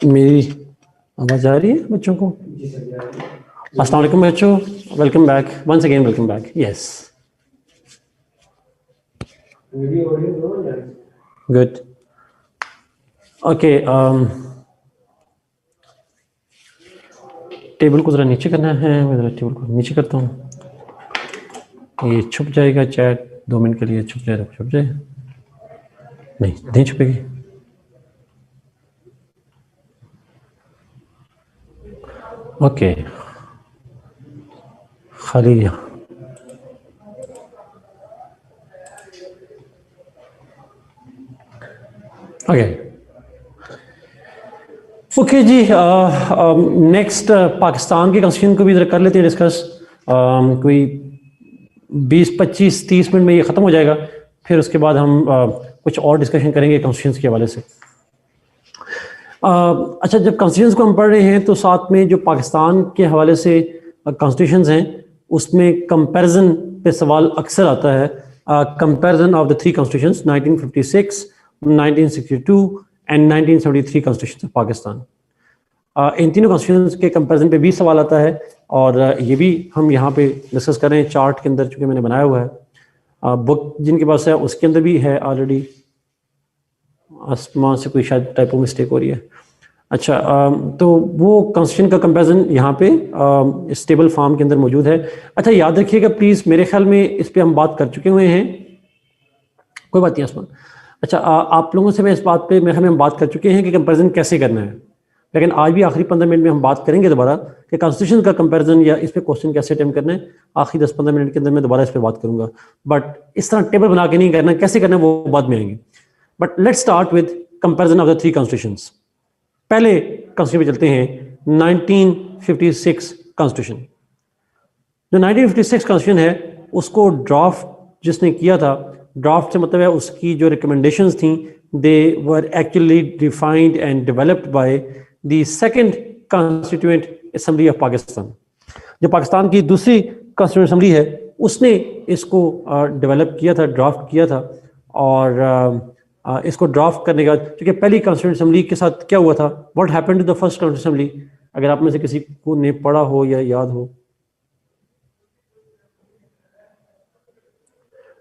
मेरी आवाज़ आ रही है बच्चों को? अस्सलाम वालेकुम बच्चों, welcome back once again, welcome back. Yes, good, okay. Table को ज़रा नीचे करना है, मैं ज़रा टेबल को नीचे करता हूँ। ये छुप जाएगा चैट 2 मिनट के लिए, छुप जाए तो छुप जाए, नहीं छुपेगी। ओके, खाली ओके जी। नेक्स्ट पाकिस्तान के कॉन्स्टिट्यूशन को भी इधर कर लेते हैं डिस्कस। कोई 20-25-30 मिनट में ये ख़त्म हो जाएगा, फिर उसके बाद हम कुछ और डिस्कशन करेंगे कॉन्स्टिट्यूशन के हवाले से। अच्छा, जब कॉन्स्टिट्यूशन को हम पढ़ रहे हैं तो साथ में जो पाकिस्तान के हवाले से कॉन्स्टिट्यूशन हैं उसमें कंपैरिजन पे सवाल अक्सर आता है। Comparison of the 3 constitutions 1956, 1962 and 1973 constitution of Pakistan. इन तीनों कॉन्स्टिट्यूशंस के कंपैरिजन पे भी सवाल आता है और ये भी हम यहाँ पे डिस्कस कर रहे हैं चार्ट के अंदर, चूँकि मैंने बनाया हुआ है। बुक जिनके पास है उसके अंदर भी है ऑलरेडी। आसमान से कोई शायद टाइपो मिस्टेक हो रही है। अच्छा, तो वो कॉन्स्टिट्यूशन का कंपैरिजन यहाँ पे स्टेबल फॉर्म के अंदर मौजूद है। अच्छा, याद रखिएगा प्लीज़, मेरे ख्याल में इस पे हम बात कर चुके हुए हैं, कोई बात नहीं आसमान। अच्छा, आप लोगों से मैं इस बात पे मेरे ख्याल में हम बात कर चुके हैं कि कंपैरिजन कैसे करना है, लेकिन आज भी आखिरी 15 मिनट में हम बात करेंगे दोबारा कि कॉन्स्टिट्यूशन का कंपैरिजन या इस पे क्वेश्चन कैसे अटेम्प्ट करना है। आखिरी 10-15 मिनट के अंदर मैं दोबारा इस पे बात करूंगा, बट इस तरह टेबल बना के नहीं करना, कैसे करना है वो बाद में आएंगे। But let's start with comparison of the 3 constitutions. पहले कॉन्स्टिट्यूशन पे चलते हैं, 1956 कॉन्स्टिट्यूशन। जो 1956 कॉन्स्टिट्यूशन है उसको ड्राफ्ट जिसने किया था, ड्राफ्ट से मतलब है उसकी जो रिकमेंडेशंस थी, they were actually defined and developed by the second constituent assembly of Pakistan. जो पाकिस्तान की दूसरी कॉन्स्टिट्यूएंट असेंबली है उसने इसको डेवलप किया था, ड्राफ्ट किया था। और इसको ड्राफ्ट करने के बाद, क्योंकि पहली कॉन्स्टिट्यूएंट असेंबली के साथ क्या हुआ था, what happened to the first constituent assembly, अगर आप में से किसी को ने पढ़ा हो या याद हो।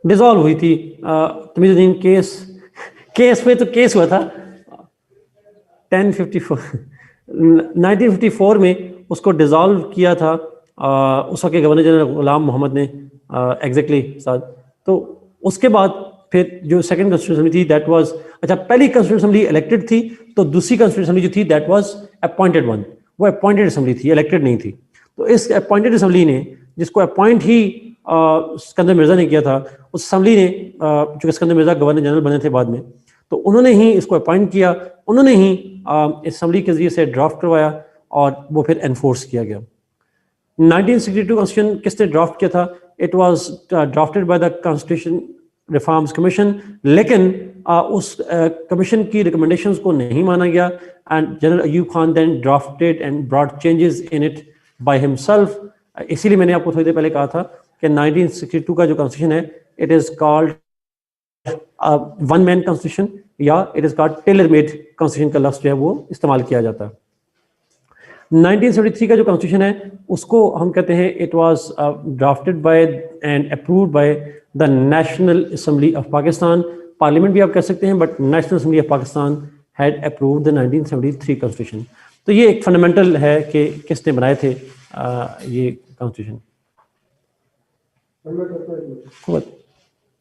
डिसॉल्व हुई थी। तमीजुद्दीन केस में तो केस हुआ था 1954 में उसको डिसॉल्व किया था उस वक्त के गवर्नर जनरल गुलाम मोहम्मद ने, एग्जैक्टली साथ। तो उसके बाद फिर जो सेकंड कॉन्स्टिट्यूशन असेंबली थी दैट वाज, अच्छा पहली कॉन्स्टिट्यूशन असेंबली इलेक्टेड थी, तो दूसरी कॉन्स्टिट्यूशन असेंबली जो थी दैट वाज अपॉइंटेड वन, वो अपॉइंटेड असेंबली थी, इलेक्टेड नहीं थी। तो इस अपॉइंटेड असेंबली ने, जिसको अपॉइंट ही सिकंदर मिर्जा ने किया था, उस असेंबली ने, चूंकि सिकंदर मिर्जा गवर्नर जनरल बने थे बाद में, तो उन्होंने ही इसको अपॉइंट किया, उन्होंने ही इस असेंबली के जरिए से ड्राफ्ट करवाया और वो फिर एनफोर्स किया गया। 1962 कॉन्स्टिट्यूशन किसने ड्राफ्ट किया था? It was drafted by the constitution reforms commission, लेकिन उस कमीशन की रिकमेंडेशंस को नहीं माना गया and general Ayub Khan then drafted and brought changes in it by himself. इसीलिए मैंने आपको थोड़ी देर पहले कहा था कि 1962 का जो कॉन्स्टिट्यूशन है it is called one man constitution, या it is called tailor made constitution का लफ्ज जो है वो इस्तेमाल किया जाता है। 1973 का जो कॉन्स्टिट्यूशन है उसको हम कहते हैं it was drafted bye and approved by the national assembly of Pakistan. Parliament भी आप कह सकते हैं, but national assembly of Pakistan had approved the 1973 constitution. तो ये एक फंडामेंटल है कि किसने बनाए थे ये कॉन्स्टिट्यूशन।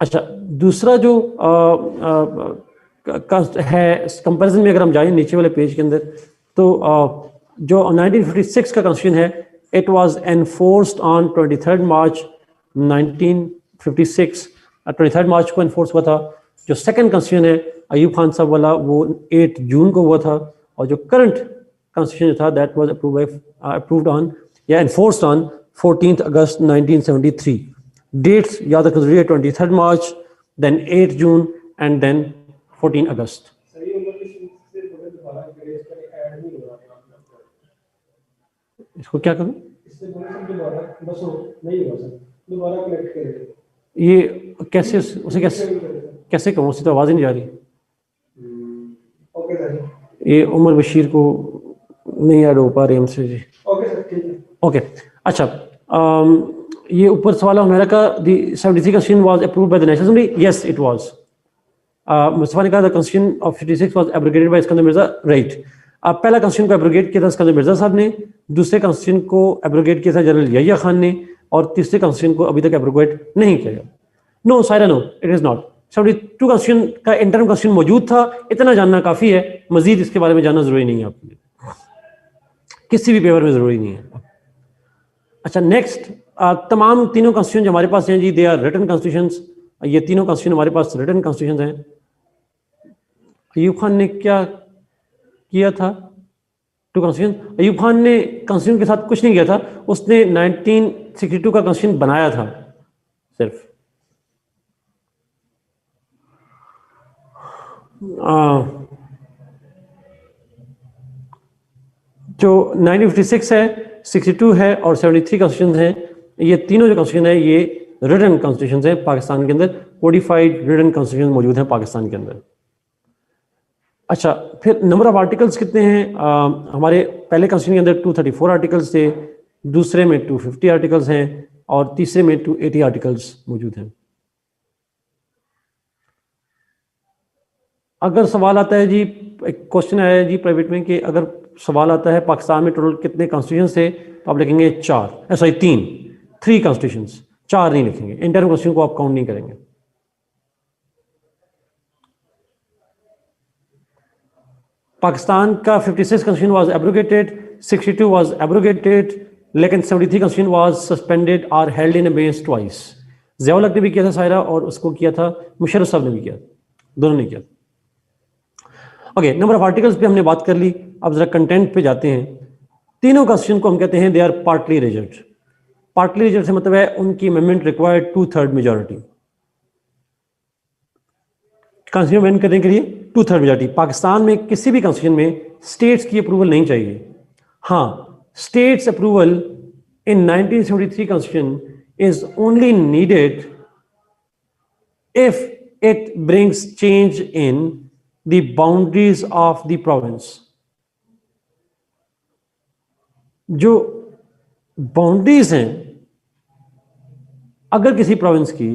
अच्छा, दूसरा जो है कंपैरिजन में, अगर हम जाएं नीचे वाले पेज के अंदर, तो जो 1956 का कॉन्स्टिट्यूशन है इट वाज एनफोर्स्ड ऑन 23 मार्च 1956। 23 मार्च को एनफोर्स हुआ था। जो सेकंड कॉन्स्टिट्यूशन है अयूब खान साहब वाला वो 8 जून को हुआ था, और जो करंट कॉन्स्टिट्यूशन था दैट वाज अप्रूव्ड ऑन या एनफोर्स्ड ऑन 14 अगस्त 1973। डेट्स याद रखना जरूरी है, 23 मार्च, देन 8 जून एंड देन 14 अगस्त। इसको क्या करूं? ये कैसे, उसे कैसे कहूँ, उससे तो आवाज ही नहीं जा रही। ये उमर बशीर को नहीं ऐड हो पा रहे हमसे जी। ओके सर, ठीक है। ओके अच्छा, ये ऊपर सवाल है हमारा का the 73 constitution was approved by the National Assembly. Yes, it was. Mustafa ने कहा the constitution of 56 was abrogated by Iskander Mirza, right. पहला constitution को एब्रोगेट किया था इस्कंदर मिर्जा साहब ने, दूसरे constitution को एब्रोगेट किया था जनरल यहिया खान ने, और तीसरे constitution को अभी तक एब्रोगेट नहीं किया गया। No Saira, no it is not. 72 constitution का इंटरम constitution मौजूद था, इतना जानना काफी है, मजीद इसके बारे में जानना जरूरी नहीं है आपके लिए, किसी भी पेपर में जरूरी नहीं है। अच्छा नेक्स्ट, तमाम तीनों कॉन्स्टिट्यूशन जो हमारे पास हैं जी, दे आर रिटन कॉन्स्टिट्यूशंस। ये तीनों कॉन्स्टिट्यूशन हमारे पास रिटन कॉन्स्टिट्यूशंस हैं। अयूब खान ने क्या किया था? टू कॉन्स्टिट्यूशन, अयूब खान ने कॉन्स्टिट्यूशन के साथ कुछ नहीं किया था, उसने 1962 का कॉन्स्टिट्यूशन बनाया था सिर्फ। जो 1956 है, 62 है और 73 कॉन्स्टिट्यूशन है, ये तीनों जो कॉन्स्टिट्यूशन है ये रिटन कॉन्स्टिट्यूशन है पाकिस्तान के अंदर, कोडिफाइड रिटन कॉन्स्टिट्यूशन मौजूद है पाकिस्तान के अंदर। अच्छा, फिर नंबर ऑफ आर्टिकल्स कितने हैं? हमारे पहले कॉन्स्टिट्यूशन के अंदर 234 आर्टिकल्स थे, दूसरे में 250 आर्टिकल्स हैं और तीसरे में 280 आर्टिकल्स मौजूद हैं। अगर सवाल आता है जी, एक क्वेश्चन आया है जी प्राइवेट में कि अगर सवाल आता है पाकिस्तान में टोटल कितने कॉन्स्टिट्यूशन थे, तो आप लिखेंगे 4, सॉरी 3 कॉन्स्टिट्यूशंस, 4 नहीं लिखेंगे, इंटरनल कॉन्स्टिट्यूशन को आप काउंट नहीं करेंगे। पाकिस्तान का 56 constitution was abrogated, 62 was abrogated, लेकिन 73 कॉन्स्टिट्यूशन वाज सस्पेंडेड और held in abeyance twice. Ziaul हक ने भी किया था सायरा, और उसको किया था मुशर्रफ साहब ने भी किया, दोनों ने किया। ओके, नंबर ऑफ आर्टिकल्स पे हमने बात कर ली, अब जरा कंटेंट पे जाते हैं। तीनों कॉन्स्टिट्यूशन को हम कहते हैं they are partly reject. Partly reject से मतलब है उनकी amendment required 2/3 majority. Constitution amend करने के लिए 2/3 मेजॉरिटी। पाकिस्तान में किसी भी कॉन्स्टिट्यूशन में स्टेट्स की अप्रूवल नहीं चाहिए। हाँ, states approval in 1973 constitution is only needed if it brings change in the boundaries of the province। जो बाउंड्रीज हैं अगर किसी प्रोविंस की,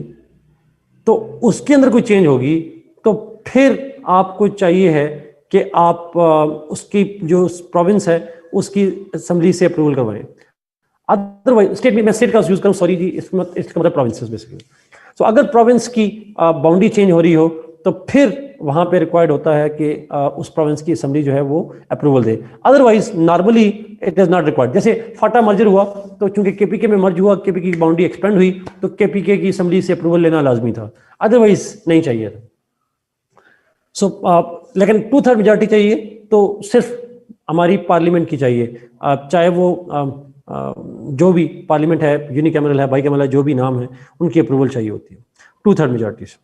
तो उसके अंदर कोई चेंज होगी तो फिर आपको चाहिए है कि आप उसकी जो प्रोविंस है उसकी असेंबली से अप्रूवल करवाएं। अदरवाइज स्टेट में, मैं स्टेट का यूज करूं, सॉरी जी, इसका मतलब प्रोविंसेस बेसिकली। तो अगर प्रोविंस की बाउंड्री चेंज हो रही हो तो फिर वहां पे रिक्वायर्ड होता है कि उस प्रोविंस की असेंबली जो है वो approval they. Otherwise normally it is not required. जैसे फाटा मर्जर हुआ तो चूंकि केपीके में मर्ज हुआ, केपीके की बाउंड्री एक्सपेंड हुई, तो केपीके की असेंबली से अप्रूवल लेना लाजमी था, अदरवाइज नहीं चाहिए था। सो लेकिन 2/3 मेजॉरिटी चाहिए तो सिर्फ हमारी पार्लियामेंट की चाहिए, चाहे वो जो भी पार्लियामेंट है, यूनिकैमरल है, बाईकैमरल है, जो भी नाम है, उनकी अप्रूवल चाहिए होती है 2/3 मेजॉरिटी से।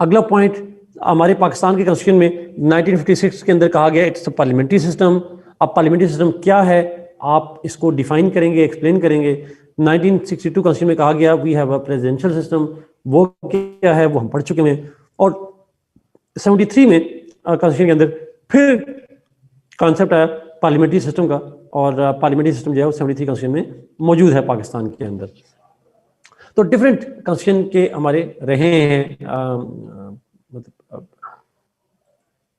अगला पॉइंट, हमारे पाकिस्तान के कॉन्स्टिट्यूशन में 1956 के अंदर कहा गया इट्स पार्लियामेंट्री सिस्टम। अब पार्लियामेंट्री सिस्टम क्या है आप इसको डिफाइन करेंगे, एक्सप्लेन करेंगे। 1962 कॉन्स्टिट्यूशन में कहा गया we have a presidential system, वो क्या है वो हम पढ़ चुके हैं। और 73 में कॉन्स्टिट्यूशन के अंदर फिर कॉन्सेप्ट आया पार्लियामेंट्री सिस्टम का, और पार्लियामेंट्री सिस्टम जो है वो 73 कॉन्स्टिट्यूशन में मौजूद है पाकिस्तान के अंदर। तो डिफरेंट कॉन्स्टिट्यूशन के हमारे रहे हैं मतलब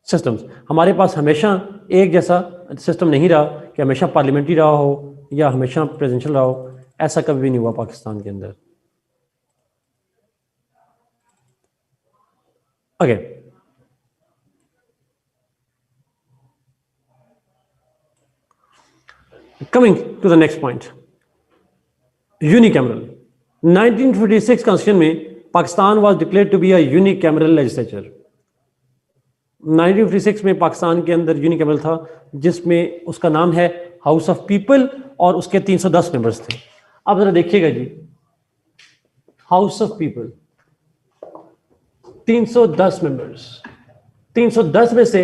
सिस्टम्स। हमारे पास हमेशा एक जैसा सिस्टम नहीं रहा कि हमेशा पार्लियामेंट्री रहा हो या हमेशा प्रेसिडेंशियल रहा हो, ऐसा कभी भी नहीं हुआ पाकिस्तान के अंदर। Okay, coming to the next point, unicameral. 1956 constitution में Pakistan was declared to be a unicameral legislature. 1956 में पाकिस्तान के अंदर यूनिकैमरल था, जिसमें उसका नाम है हाउस ऑफ पीपल, और उसके 310 मेंबर्स थे। अब जरा देखिएगा जी, हाउस ऑफ पीपल 310 मेंबर्स, 310 में से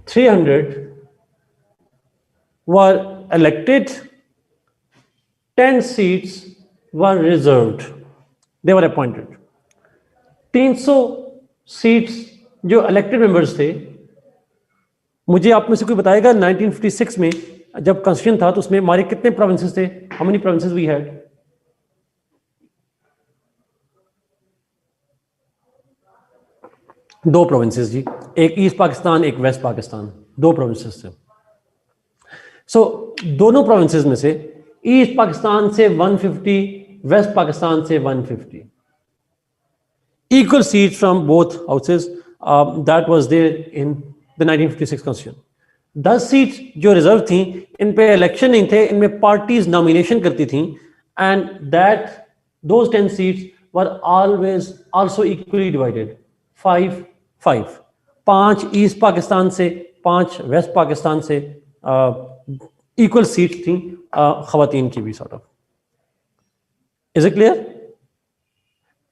300 were elected, 10 seats were reserved, they were appointed। 300 seats जो इलेक्टेड मेंबर्स थे मुझे आप में से कोई बताएगा 1956 में जब कॉन्स्टिट्यूशन था तो उसमें हमारे कितने प्रोविंसेस थे? How many provinces we had? दो प्रोविंसेस जी, एक ईस्ट पाकिस्तान एक वेस्ट पाकिस्तान, दो प्रोविंसेस थे। सो दोनों प्रोविंसेस में से ईस्ट पाकिस्तान से 150, वेस्ट पाकिस्तान से 150, equal seats from both houses, that was there in the 1956 constitution. 10 seats जो रिजर्व थी, इन पे इलेक्शन नहीं थे, इनमें पार्टीज नॉमिनेशन करती थी, and that those 10 seats were always also equally divided 5-5, 5 east Pakistan से 5 वेस्ट पाकिस्तान से इक्वल सीट्स थी खवातीन की भी, sort of. Is it clear?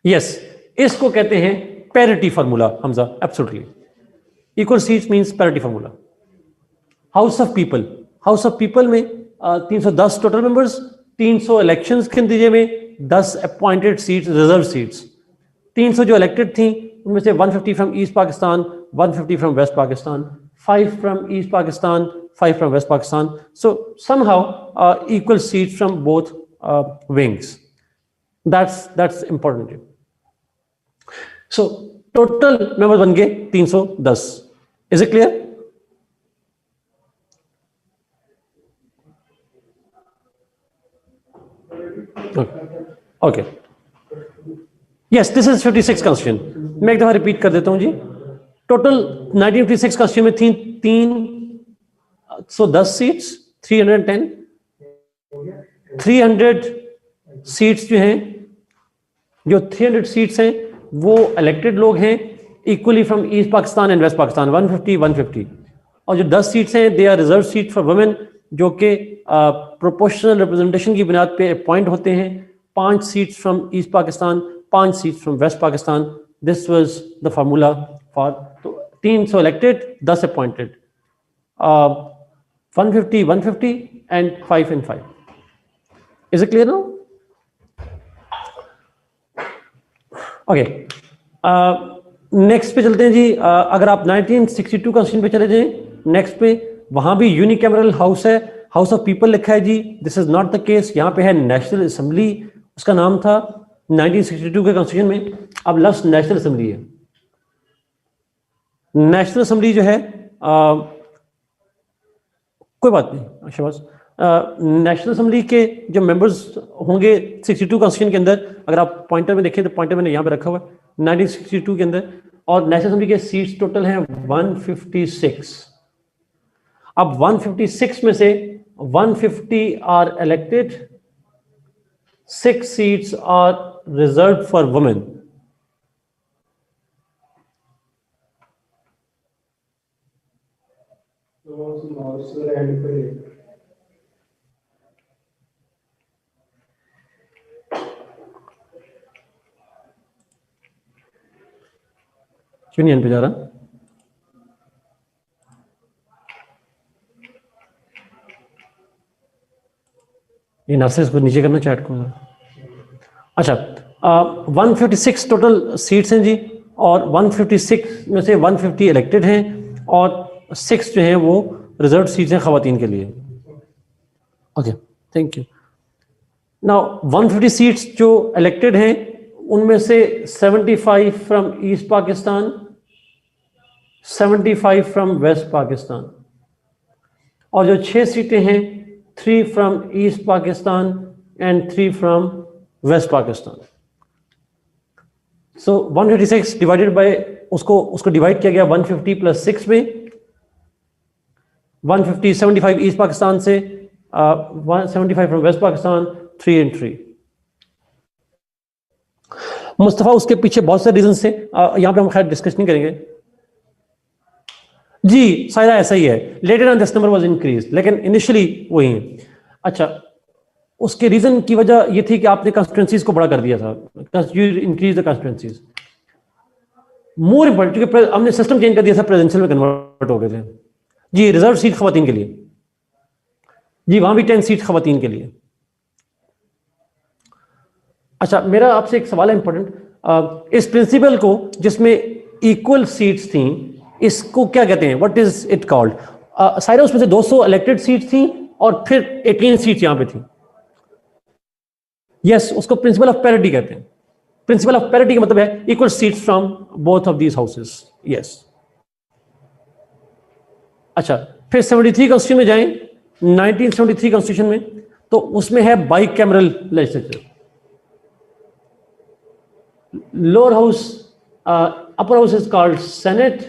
Yes, इसको कहते हैं parity formula Hamza, absolutely. Equal seats means parity formula. House of people में 310 टोटल मेंबर्स, 300 इलेक्शंस के नतीजे में 10 अपॉइंटेड सीट्स, रिजर्व सीट्स। 300 जो इलेक्टेड थी उनमें से 150 from east Pakistan, 150 from west Pakistan, 5 from east Pakistan, 5 from west Pakistan. So somehow equal seats from both wings. That's important. So total members बन गए 310. Is it clear? Okay. Yes, this is 56 constitution. मैं एक दफा repeat कर देता हूं जी। टोटल 1956 constitution में थी 310 सीट्स, 310, 300 सीट्स जो हैं, जो 300 सीट्स हैं वो इलेक्टेड लोग हैं equally from east Pakistan and west Pakistan, 150-150। और जो 10 सीट्स हैं they are reserve seat for women, जो कि प्रोपोर्शनल रिप्रेजेंटेशन की बुनियाद पे अपॉइंट होते हैं। 5 seats from east Pakistan, 5 seats from west Pakistan. This was the formula for 300 elected, 10 appointed, 150-150 and 5 and 5. Is it clear now? Okay, next पे चलते हैं जी। अगर आप 1962 कॉन्स्टिट्यूशन पे चले जाएं, नेक्स्ट पे, वहां भी यूनिकैमरल हाउस है, हाउस ऑफ पीपल लिखा है जी। This is not the case, यहाँ पे है नेशनल असेंबली, उसका नाम था 1962 के कॉन्स्टिट्यूशन में, अब लफ्ज नेशनल असेंबली है। नेशनल असेंबली जो है कोई बात नहीं शहबाज, नेशनल असेंबली के जो मेंबर्स होंगे 62 कॉन्स्टिट्यूशन के अंदर, अगर आप पॉइंटर में देखें तो पॉइंटर मैंने यहाँ पे रखा हुआ है 1962 के अंदर, और नेशनल असेंबली के सीट्स टोटल हैं 156। अब 156 में से 150 are elected, 6 seats are reserve for women. क्यों नहीं पे जा रहा? ये नासिर को नीचे करना चैट को। अच्छा, 156 टोटल सीट्स हैं जी, और 156 में से 150 इलेक्टेड हैं और 6 जो हैं वो रिजर्व सीट्स हैं खवातीन के लिए। Okay, thank you. Now 150 seats जो इलेक्टेड हैं उनमें से 75 from east Pakistan, 75 from west Pakistan, और जो 6 सीटें हैं 3 from east Pakistan and 3 from west Pakistan. So 156 divided by, उसको डिवाइड किया गया 150 प्लस 6 में। 150 75 ईस्ट पाकिस्तान से, 175 from west Pakistan, 3 and 3। Mustafa, उसके पीछे बहुत सारे रीजन थे, यहां पे हम खैर डिस्कस नहीं करेंगे जी। सारा ऐसा ही है, later on this number was increase, लेकिन इनिशियली वही है। अच्छा, उसके रीजन की वजह ये थी कि आपने कॉन्स्टिट्यूंसीज को बड़ा कर दिया था, increase the constituencies. More important, क्योंकि हमने सिस्टम चेंज कर दिया था, प्रेसिडेंशियल में कन्वर्ट हो गए थे जी। रिजर्व सीट खवातीन के लिए जी, वहां भी 10 सीट खवातीन के लिए। अच्छा, मेरा आपसे एक सवाल है इंपॉर्टेंट, इस प्रिंसिपल को जिसमें इक्वल सीट्स थी, इसको क्या कहते हैं, व्हाट इज इट कॉल्ड? सारे उसमें से 200 इलेक्टेड सीट थी और फिर 18 सीट यहां पे थी। यस, उसको प्रिंसिपल ऑफ पैरिटी कहते हैं। प्रिंसिपल ऑफ पैरिटी का मतलब है equal seats from both of these houses. Yes. अच्छा, फिर 73 कॉन्स्टिट्यूशन में जाएं, 1973 कॉन्स्टिट्यूशन में, तो उसमें है by cameral legislature. Lower house, upper house is called Senate,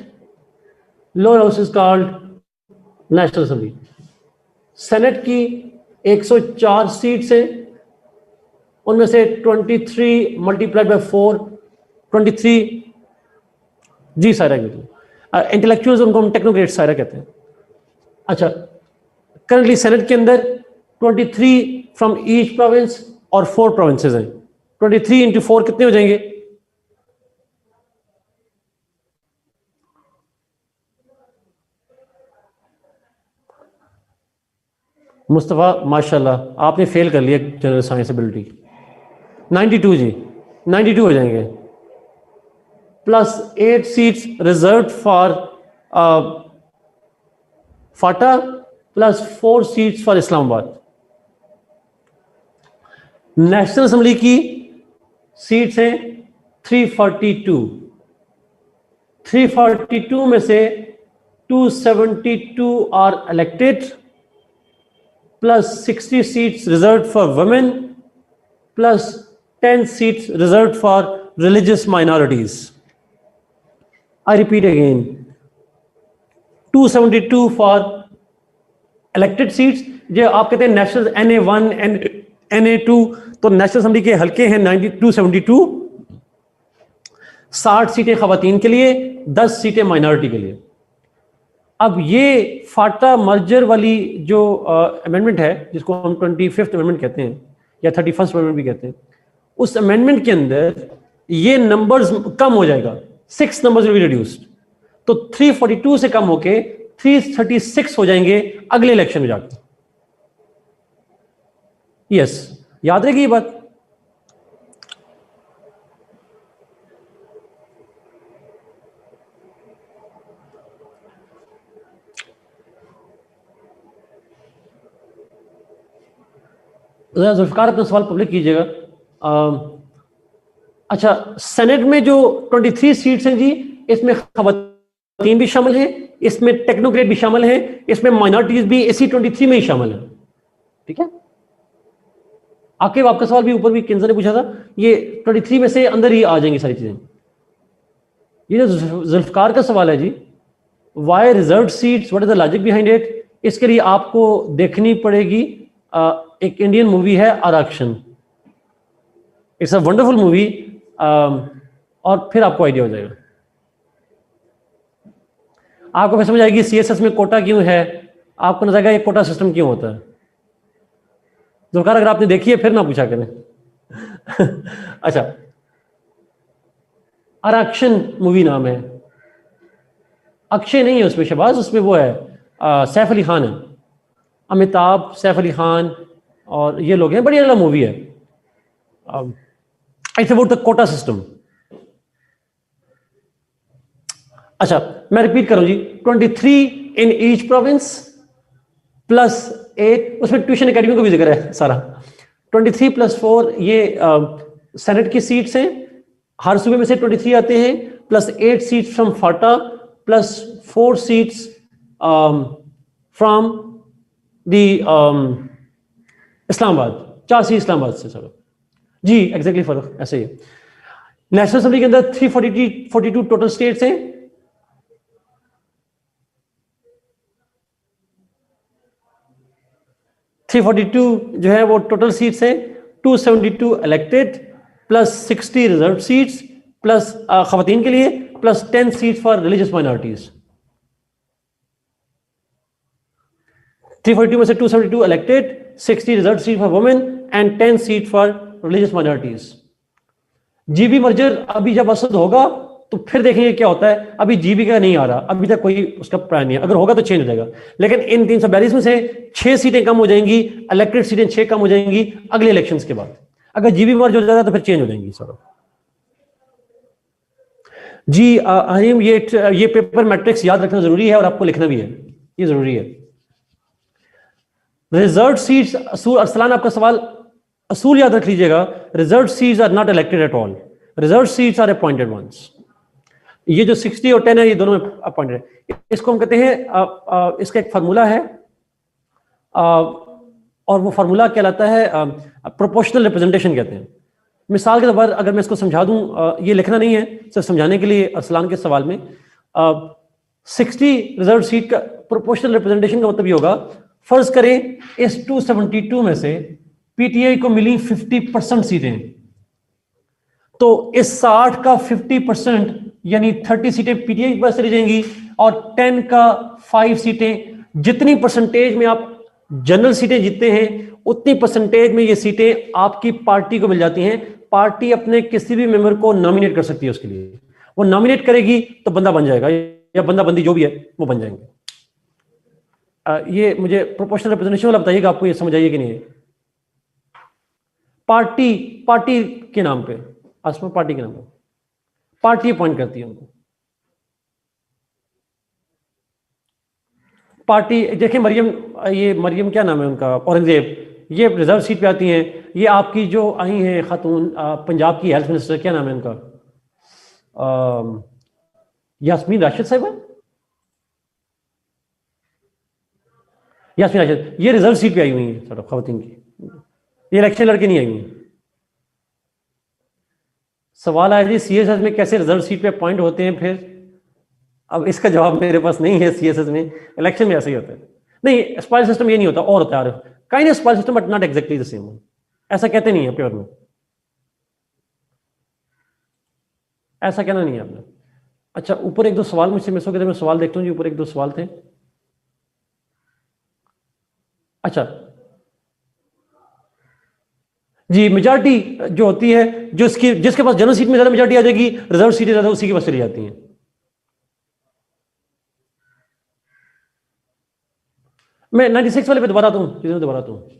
lower house is called National Assembly. Senate की 104 सीट्स हैं, उनमें से 23 मल्टीप्लाइड बाय 4, 23। जी सायरा इंटेलेक्चुअल्स, उनको हम टेक्नोक्रेट सायरा कहते हैं। अच्छा, करंटली सेनेट के अंदर 23 फ्रॉम ईच प्रोविंस और 4 प्रोविंसेस हैं। 23 इंटू 4 कितने हो जाएंगे? मुस्तफ़ा माशाल्लाह आपने फेल कर लिया जनरल साइंस एबिलिटी। 92 जी, 92 हो जाएंगे, plus 8 seats reserve for Phata, plus 4 seats for Islamabad. National assembly की सीट्स हैं 342। 342 में से 272 are elected, plus 60 seats reserved for women, plus 10 seats reserved for religious minorities. I repeat again, 272 for elected seats, जो आप कहते हैं नेशनल NA1 NA2, तो national assembly के हल्के हैं 272, 60 सीटें खवातीन के लिए, 10 सीटें माइनॉरिटी के लिए। अब ये फाटा मर्जर वाली जो अमेंडमेंट है, जिसको हम 25th अमेंडमेंट कहते हैं या 31st अमेंडमेंट भी कहते हैं, उस अमेंडमेंट के अंदर ये नंबर्स कम हो जाएगा, 6 नंबर्स विल बी रिड्यूस्ड। तो 342 से कम होके 336 हो जाएंगे अगले इलेक्शन में जाकर। यस, याद रहेगी ये बात। जुल्फकार अपना सवाल पब्लिक कीजिएगा। अच्छा, सेनेट में जो 23 सीट्स हैं जी, इसमें खवातीन भी शामिल हैं, इसमें टेक्नोक्रेट भी शामिल हैं, इसमें माइनॉरिटीज भी इसी 23 में ही शामिल हैं। ठीक है, आके आपका सवाल भी ऊपर भी किन्जा ने पूछा था, ये 23 में से अंदर ही आ जाएंगी सारी चीजें। ये जो जुल्फकार का सवाल है जी, why reserve seats, what is the logic behind it, इसके लिए आपको देखनी पड़ेगी एक इंडियन मूवी है आरक्षण। इट्स अ वंडरफुल मूवी, और फिर आपको आइडिया हो जाएगा, आपको फिर समझ आएगी सीएसएस में कोटा क्यों है, आपको नजर आएगा ये कोटा सिस्टम क्यों होता है। जुल्फकार अगर आपने देखी है फिर ना पूछा करें। अच्छा, आरक्षण मूवी नाम है, अक्षय नहीं है उसमें, शहबाज उसमें वो है, सैफ अली खान है, अमिताभ, सैफ अली खान और ये लोग हैं। बड़ी अगला मूवी है, it's about the quota system. अच्छा, मैं रिपीट करूं जी, 23 इन ईच प्रोविंस प्लस 8, उसमें ट्यूशन एकेडमी को भी जिक्र है सारा। 23 प्लस 4 ये सेनेट की सीट्स हैं, हर सूबे में से 23 आते हैं, plus 8 seats from Phata, plus 4 seats from the Islamabad, 4 seat Islamabad से सर। जी एग्जैक्टली फर्क ऐसे ही। नेशनल असेंबली के अंदर 342 टोटल स्टेट्स हैं, जो है वो टोटल सीट्स हैं, 272 elected, plus 60 reserve seats, plus खवातीन के लिए, plus 10 seats for religious minorities. 342 में से 272 elected, 60 reserve seat for women and 10 seat for religious minorities. GB merger अभी जब असद होगा तो फिर देखेंगे क्या होता है। अभी जीबी का नहीं आ रहा, अभी तक कोई उसका प्लान नहीं है, अगर होगा तो चेंज हो जाएगा। लेकिन इन 342 में से 6 सीटें कम हो जाएंगी, इलेक्टेड सीटें 6 कम हो जाएंगी अगले इलेक्शंस के बाद। अगर जीबी मर्ज हो जाता तो फिर चेंज हो जाएंगी सर। जी हरीम, ये पेपर मैट्रिक्स याद रखना जरूरी है और आपको लिखना भी है, ये जरूरी है। रिजर्व सीट्स, अरसलान आपका सवाल, असूल याद रख लीजिएगा, reserve seats are not elected at all, reserve seats are appointed once. ये जो 60 और 10 है, ये दोनों में अपॉइंटेड है। इसको हम कहते हैं, इसका एक फार्मूला है, और वो फार्मूला कहलाता है प्रोपोर्शनल रिप्रेजेंटेशन कहते हैं। मिसाल के तौर पर अगर मैं इसको समझा दूं, ये लिखना नहीं है, सिर्फ समझाने के लिए अरसलान के सवाल में, 60 रिजर्व सीट का प्रोपोर्शनल रिप्रेजेंटेशन का मतलब ये होगा, फर्ज करें इस 272 में से पीटीआई को मिली 50% सीटें, तो इस 60 का 50% यानी 30 सीटें पीटीआई के पास चली जाएंगी, और 10 का 5 सीटें, जितनी परसेंटेज में आप जनरल सीटें जीतते हैं उतनी परसेंटेज में ये सीटें आपकी पार्टी को मिल जाती हैं। पार्टी अपने किसी भी मेंबर को नॉमिनेट कर सकती है, उसके लिए वो नॉमिनेट करेगी तो बंदा बन जाएगा, या बंदा बंदी जो भी है वो बन जाएंगे। ये मुझे प्रोपोर्शनल रिप्रेजेंटेशन वाला बताइएगा, आपको ये समझ आइए कि नहीं है? पार्टी के नाम पे, आसमा पार्टी के नाम पे पार्टी अपॉइंट करती है उनको। पार्टी देखिए, मरियम क्या नाम है उनका, औरंगजेब, ये रिजर्व सीट पे आती हैं। ये आपकी जो आई हैं खातून, पंजाब की हेल्थ मिनिस्टर, क्या नाम है उनका, यास्मीन राशिद साहिबा, यास्मीन राशिद, ये रिजर्व सीट पे आई हुई हैं सर, खवातीन की, ये इलेक्शन लड़के नहीं आई हुई हैं। सवाल आया जी सीएसएस में कैसे रिजर्व सीट पे अपॉइंट होते हैं फिर? अब इसका जवाब मेरे पास नहीं है। सीएसएस में इलेक्शन में ऐसे ही होता है। नहीं, स्पाइल सिस्टम ये नहीं होता, और होता है kind of स्पाइल system but not exactly the same, ऐसा कहते नहीं है पेपर में, ऐसा कहना नहीं है आपने। अच्छा, ऊपर एक दो सवाल मुझसे मिस हो गए थे, मैं सवाल देखता हूँ जी, ऊपर एक दो सवाल थे। अच्छा जी, मेजॉरिटी जो होती है, जिसके पास जनरल सीट में ज्यादा मेजॉरिटी आ जाएगी, रिजर्व सीटें ज्यादा उसी के पास चली जाती हैं। मैं 96 वाले पे दोबारा आता हूँ,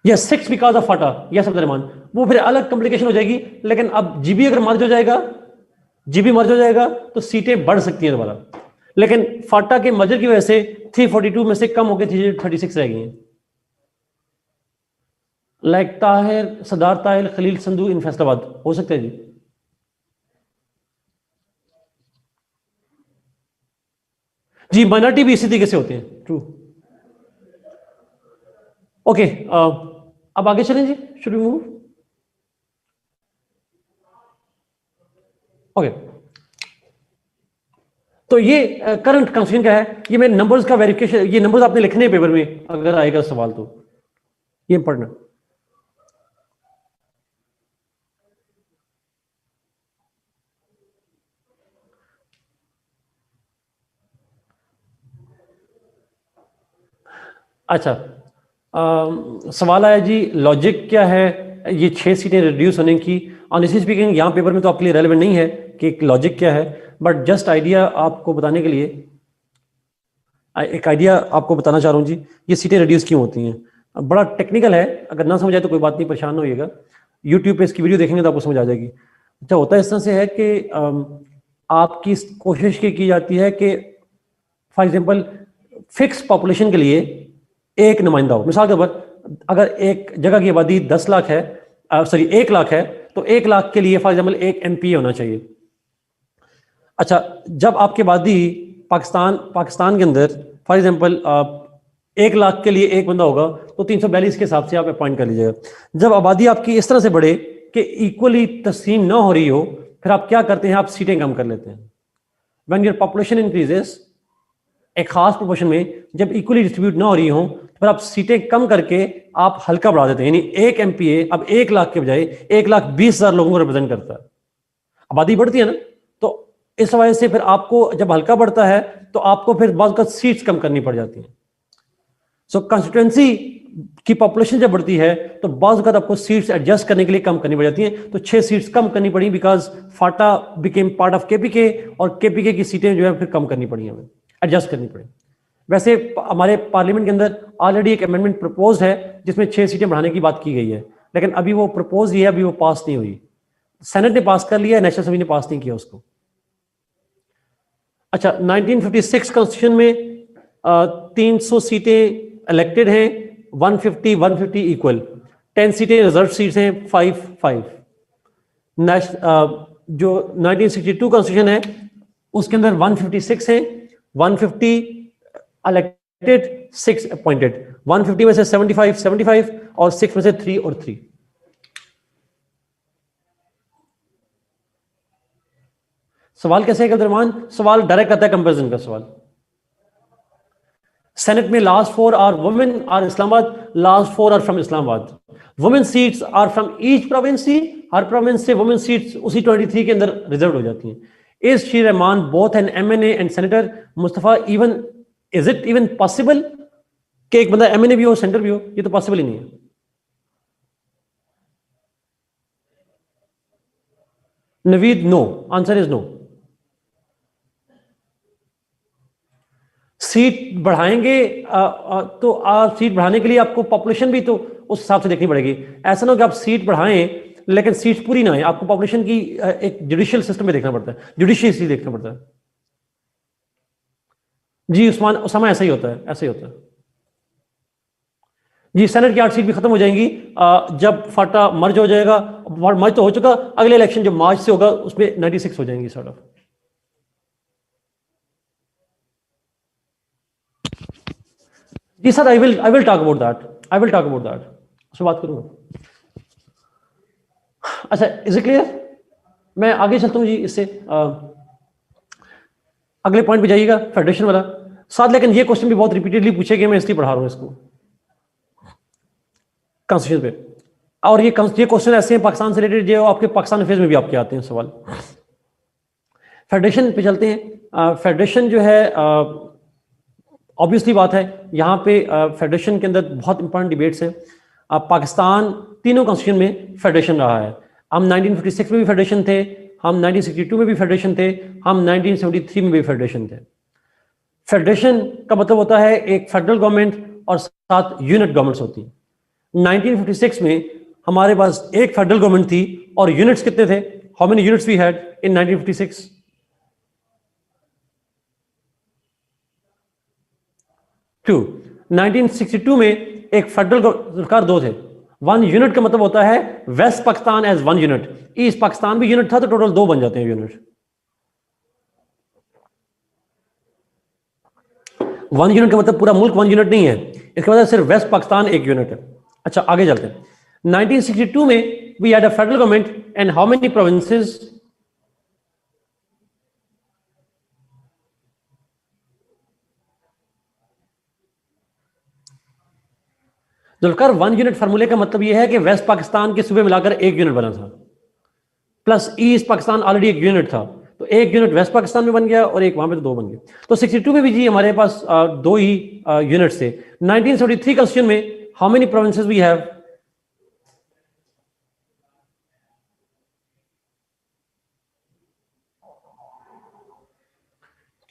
yes 6 because of Phata, yes Abdul Rahman, वो फिर अलग कॉम्प्लिकेशन हो जाएगी। लेकिन अब जीबी अगर मर्ज हो जाएगा, तो सीटें बढ़ सकती हैं दोबारा, लेकिन फाटा के मर्जर की वजह से 342 में से कम होकर 336 रह गई हैं। लाइक ताहिर, सरदार ताहिर खलील संधू इन फैसलाबाद हो सकते हैं जी। जी माइनॉरिटी भी इसी तरीके से होते हैं, ट्रू। ओके, अब आगे चलें जी, शुड वी मूव? ओके, तो ये करंट कंस्टिट्यूशन क्या है, ये मैं नंबर्स का वेरिफिकेशन, ये नंबर्स आपने लिखने हैं पेपर में अगर आएगा सवाल तो, ये इंपॉर्टेंट। अच्छा, सवाल आया जी लॉजिक क्या है ये 6 सीटें रिड्यूस होने की। ऑनेस्टली स्पीकिंग यहाँ पेपर में तो आपके लिए रेलेवेंट नहीं है कि लॉजिक क्या है, बट जस्ट आइडिया आपको बताने के लिए एक आइडिया आपको बताना चाह रहा हूँ जी। ये सीटें रिड्यूस क्यों होती हैं, बड़ा टेक्निकल है, अगर ना समझ आए तो कोई बात नहीं, परेशान ना होइएगा, यूट्यूब पे इसकी वीडियो देखेंगे तो आपको समझ आ जाएगी। अच्छा, होता है इस तरह से है कि आपकी कोशिश की जाती है कि फॉर एग्जाम्पल फिक्स पॉपुलेशन के लिए एक नुमाइंदा हो। मिसाल के तौर पर अगर एक जगह की आबादी 10 लाख है, 1 लाख है, तो 1 लाख के लिए फॉर एग्जाम्पल एक एमपी होना चाहिए। अच्छा, जब आपकी आबादी पाकिस्तान के अंदर फॉर एग्जाम्पल 1 लाख के लिए एक बंदा होगा, तो 342 के हिसाब से आप अपॉइंट कर लीजिएगा। जब आबादी आपकी इस तरह से बढ़े कि इक्वली तस्सीम ना हो रही हो, फिर आप क्या करते हैं, आप सीटें कम कर लेते हैं। व्हेन योर पॉपुलेशन इंक्रीजेस, एक खास प्रोपोर्शन में जब इक्वली डिस्ट्रीब्यूट ना हो रही हो, तो फिर आप सीटें कम करके आप हल्का बढ़ा देते हैं। यानी एक एमपीए अब 1 लाख के बजाय 1,20,000 लोगों को रिप्रेजेंट करता है। आबादी बढ़ती है ना, तो इस वजह से फिर आपको जब हल्का बढ़ता है तो आपको फिर बहुत सीट्स कम करनी पड़ जाती हैं। सो कंस्टिट्यूएंसी की पॉपुलेशन जब बढ़ती है तो बहुत वक्त आपको सीट्स एडजस्ट करने के लिए कम करनी पड़ जाती हैं। तो 6 सीट्स कम करनी पड़ी because Phata became part of KPK, और केपीके की सीटें जो है फिर कम करनी पड़ी, हमें एडजस्ट करनी पड़ी। वैसे हमारे पार्लियामेंट के अंदर ऑलरेडी एक अमेंडमेंट प्रपोज है जिसमें 6 सीटें बढ़ाने की बात की गई है, लेकिन अभी वो प्रपोज ही है, अभी वो पास नहीं हुई। सेनेट ने पास कर लिया, नेशनल असेंबली ने पास नहीं किया उसको। अच्छा, 1956 कॉन्स्टिट्यूशन में 300 सीटें इलेक्टेड हैं, 150 इक्वल, 10 सीटें रिजर्व सीट्स हैं, 5-5। जो 1962 कॉन्स्टिट्यूशन है उसके अंदर 156 है, 150 इलेक्टेड, 6 अपॉइंटेड, 150 में से 75 और 6 में से 3 और 3। सवाल कैसे है अब्दुर्रहमान? सवाल डायरेक्ट आता है कंपैरिजन का सवाल। सेनेट में last 4 are women are Islamabad, last 4 are from Islamabad. Women seats are from each province, हर प्रोविंस से वुमेन सीट्स उसी 23 के अंदर रिजर्व हो जाती हैं। Is she Rahman both an MNA and senator? Mustafa, even is it even possible कि एक बंदा MNA भी हो सेनेटर भी हो? ये तो पॉसिबल ही नहीं है। Naveed, no, answer is no. Seat बढ़ाएंगे तो आप सीट बढ़ाने के लिए आपको पॉपुलेशन भी तो उस हिसाब से देखनी पड़ेगी। ऐसा ना हो कि आप सीट बढ़ाएं लेकिन सीट पूरी ना आए, आपको पॉपुलेशन की एक जुडिशियल सिस्टम में देखना पड़ता है, जुडिशियली देखना पड़ता है। जी उस्मान, उसामा, ऐसा ही होता है, ऐसा ही होता है जी। सेनेट की 8 सीट भी खत्म हो जाएंगी जब फाटा मर्ज हो जाएगा। मर्ज तो हो चुका, अगले इलेक्शन जो मार्च से होगा उसमें 96 हो जाएंगी सॉर्ट ऑफ। जी sir, I will talk about that, उससे बात करूंगा। अच्छा, इज इट क्लियर? मैं आगे चलता हूं जी इससे। अगले पॉइंट पे जाइएगा, फेडरेशन वाला साथ। लेकिन ये क्वेश्चन भी बहुत रिपीटेडली पूछे गए, मैं इसलिए पढ़ा रहा हूं इसको कॉन्स्टिट्यूशन पे। और ये क्वेश्चन ऐसे हैं पाकिस्तान से रिलेटेड जो आपके पाकिस्तान अफेयर्स में भी आपके आते हैं सवाल। फेडरेशन पे चलते हैं। फेडरेशन जो है ऑब्वियसली बात है, यहाँ पे फेडरेशन के अंदर बहुत इंपॉर्टेंट डिबेट्स हैं। पाकिस्तान तीनों कॉन्स्टिट्यूशन में फेडरेशन रहा है। हम 1956 में भी फेडरेशन थे, हम 1962 में भी फेडरेशन थे, हम 1973 में भी फेडरेशन थे। फेडरेशन का मतलब होता है एक फेडरल गवर्नमेंट और 7 यूनिट गवर्नमेंट्स होती हैं। 1956 में हमारे पास एक फेडरल गवर्नमेंट थी और यूनिट्स कितने थे? How many units we had in 1956? 2। 1962 में एक फेडरल सरकार 2 थे। 1 यूनिट का मतलब होता है west Pakistan as 1 unit, east Pakistan भी यूनिट था, तो टोटल 2 बन जाते हैं यूनिट। 1 यूनिट का मतलब पूरा मुल्क 1 यूनिट नहीं है, इसका मतलब सिर्फ वेस्ट पाकिस्तान एक यूनिट है। अच्छा, आगे चलते हैं। 1962 में we had a federal government and how many provinces? Zulfikar, 1 unit फार्मूले का मतलब यह है कि वेस्ट पाकिस्तान के सूबे मिलाकर 1 यूनिट बना था, plus east Pakistan already 1 unit था, तो 1 यूनिट वेस्ट पाकिस्तान में बन गया और एक वहां पे तो 2 बन गए। तो 62 में भी जी हमारे पास 2 ही यूनिट्स थे। 1973 कॉन्स्टिट्यूशन में how many provinces we have?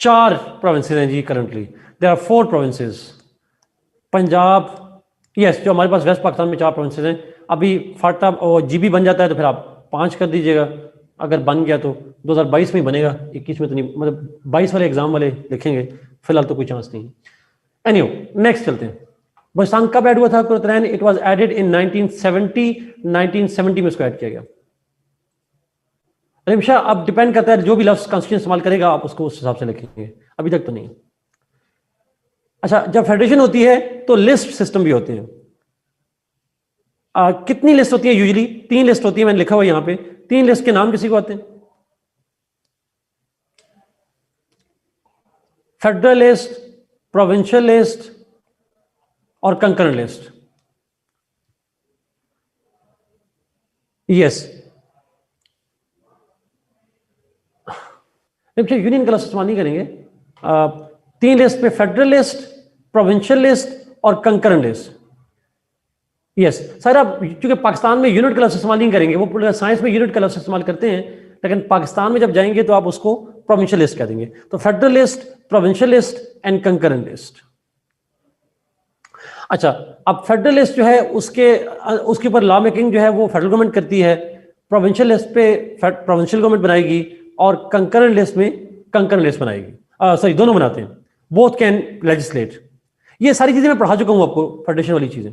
चार प्रोविंसेस हैं जी currently. There are 4 provinces. Punjab, yes, जो हमारे पास वेस्ट पाकिस्तान में 4 प्रोविंसेस हैं। अभी फाटा और GB बन जाता है तो फिर आप 5 कर दीजिएगा, अगर बन गया तो 2022 में बनेगा, 21 में तो नहीं, मतलब 22 वाले एग्जाम वाले लिखेंगे, फिलहाल तो कोई चांस नहीं। एनीवे, नेक्स्ट चलते हैं। बलूचिस्तान कब ऐड हुआ था कुर्तरैन? इट वाज एडेड इन 1970 में इसको ऐड किया गया। अलीम शाह, अब डिपेंड करता है जो भी लफ्ज कॉन्स्टिट्यूशन इस्तेमाल करेगा आप उसको उस हिसाब से लिखेंगे, अभी तक तो नहीं। अच्छा, जब फेडरेशन होती है तो लिस्ट सिस्टम भी होते हैं। कितनी लिस्ट होती है? यूजुअली 3 लिस्ट होती है, मैंने लिखा हुआ यहां पे। 3 लिस्ट के नाम किसी को आते हैं? फेडरल लिस्ट, प्रोविंशियल लिस्ट और कंकरेंट लिस्ट। यस, यूनियन का लफ्ज इस्तेमाल नहीं करेंगे। 3 लिस्ट पे फेडरल लिस्ट, प्रोविंशियल लिस्ट और कंकरेंट लिस्ट। यस सर, आप चूंकि पाकिस्तान में यूनिट का लफ्ज इस्तेमाल नहीं करेंगे, वो साइंस में यूनिट का लफ्ज इस्तेमाल करते हैं, लेकिन पाकिस्तान में जब जाएंगे तो आप उसको प्रोविंशियल लिस्ट कह देंगे। तो federal list, provincial list and concurrent list. अच्छा, अब फेडरल लिस्ट जो है उसके ऊपर लॉ मेकिंग जो है वो फेडरल गवर्नमेंट करती है, प्रोविंशियल लिस्ट पे प्रोविंशियल गवर्नमेंट बनाएगी और कंकरेंट लिस्ट में कंकरेंट लिस्ट बनाएगी, सॉरी दोनों बनाते हैं, बोथ कैन लेजिस्लेट। ये सारी चीजें मैं पढ़ा चुका हूं आपको, फेडरेशन वाली चीजें।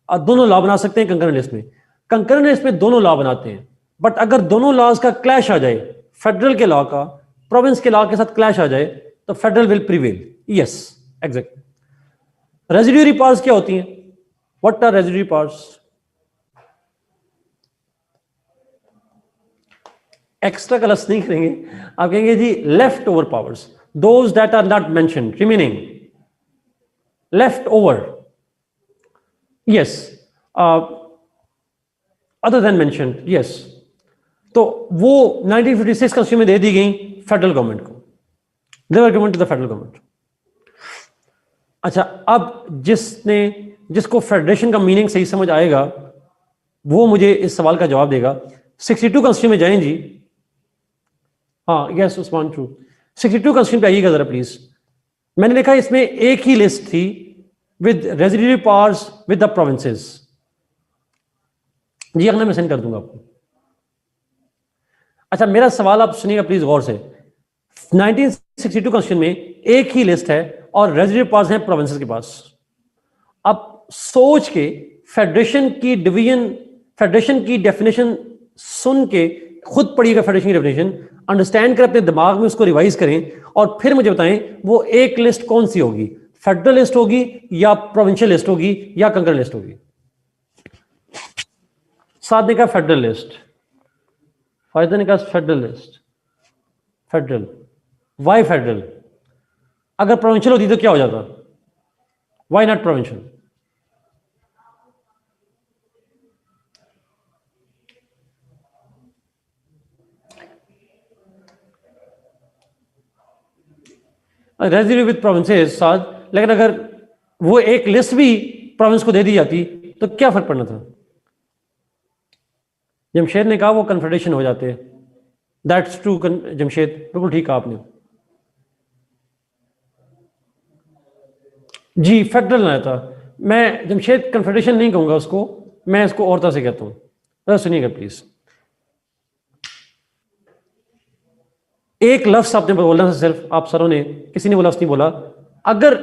दोनों लॉ बना सकते हैं कंकरेंट लिस्ट में, कंकरेंट लिस्ट में दोनों लॉ बनाते हैं। बट अगर दोनों लॉज का क्लैश आ जाए, फेडरल के लॉ का प्रोविंस के लॉ के साथ क्लैश आ जाए, तो federal will prevail. Yes, exact. Residuary powers क्या होती हैं? What are residuary powers? Extra class नहीं करेंगे, आप कहेंगे जी left over powers, those that are not mentioned, remaining, left over, yes, other than mentioned, yes. तो वो 1956 कॉन्स्टिट्यूशन में दे दी गई फेडरल गवर्नमेंट को, they were given to the federal government. अच्छा, अब जिसको फेडरेशन का मीनिंग सही समझ आएगा वो मुझे इस सवाल का जवाब देगा। 62 कॉन्स्टिट्यूशन में जाएं जी। हाँ, यस उस्मान, ट्रू। 62 कॉन्स्टिट्यूशन पे आइएगा जरा प्लीज। मैंने देखा इसमें एक ही लिस्ट थी with residuary powers with the provinces. जी अगला मैं सेंड कर दूंगा आपको। अच्छा, मेरा सवाल आप सुनिएगा प्लीज गौर से। 1962 कॉन्स्टिट्यूशन में एक ही लिस्ट है और रेजिड्यूरी पावर्स हैं प्रोविंसेस के पास। अब सोच के फेडरेशन की डिवीजन, फेडरेशन की डेफिनेशन सुन के खुद पढ़िएगा फेडरेशन की डेफिनेशन, अंडरस्टैंड कर अपने दिमाग में उसको रिवाइज करें और फिर मुझे बताएं वो एक लिस्ट कौन सी होगी, फेडरल लिस्ट होगी या प्रोविंशियल लिस्ट होगी या कंकरेंट लिस्ट होगी। साथ ने कहा फेडरल लिस्ट, फायदा ने कहा federal list. Federal, why federal? अगर प्रोविंशियल होती तो क्या हो जाता? Why not provincial? Residue with provinces साथ, लेकिन अगर वो एक लिस्ट भी प्रोविंस को दे दी जाती तो क्या फर्क पड़ना था? जमशेद ने कहा वो कन्फेडरेशन हो जाते हैं। दैट्स ट्रू जमशेद, बिल्कुल ठीक कहा आपने। जी फेडरल ना था। मैं जमशेद कन्फेडरेशन नहीं कहूंगा उसको, मैं इसको और तरह से कहता हूं। सुनिएगा प्लीज। एक लफ्ज आपने बोलना था सिर्फ, आप सरों ने, किसी ने वो लफ्ज नहीं बोला। अगर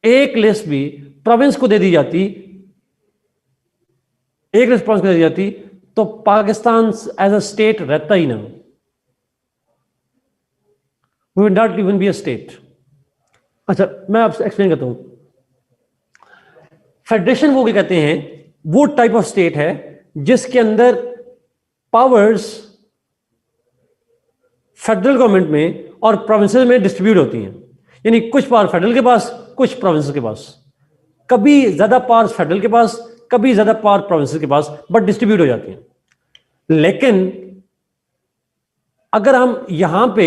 एक लिस्ट भी प्रोविंस को दे दी जाती, एक लिस्ट प्रोविंस को दे दी जाती, तो पाकिस्तान एज अ स्टेट रहता ही ना। We would not even be a state. अच्छा, मैं आपसे एक्सप्लेन करता हूं। फेडरेशन वो क्या कहते हैं, वो टाइप ऑफ स्टेट है जिसके अंदर पावर्स फेडरल गवर्नमेंट में और प्रोविंसेस में डिस्ट्रीब्यूट होती हैं। यानी कुछ पावर फेडरल के पास, कुछ प्रोविंसेस के पास। कभी ज्यादा पावर फेडरल के पास, कभी ज्यादा पावर प्रोविंसेस के पास, बट डिस्ट्रीब्यूट हो जाती हैं। लेकिन अगर हम यहां पे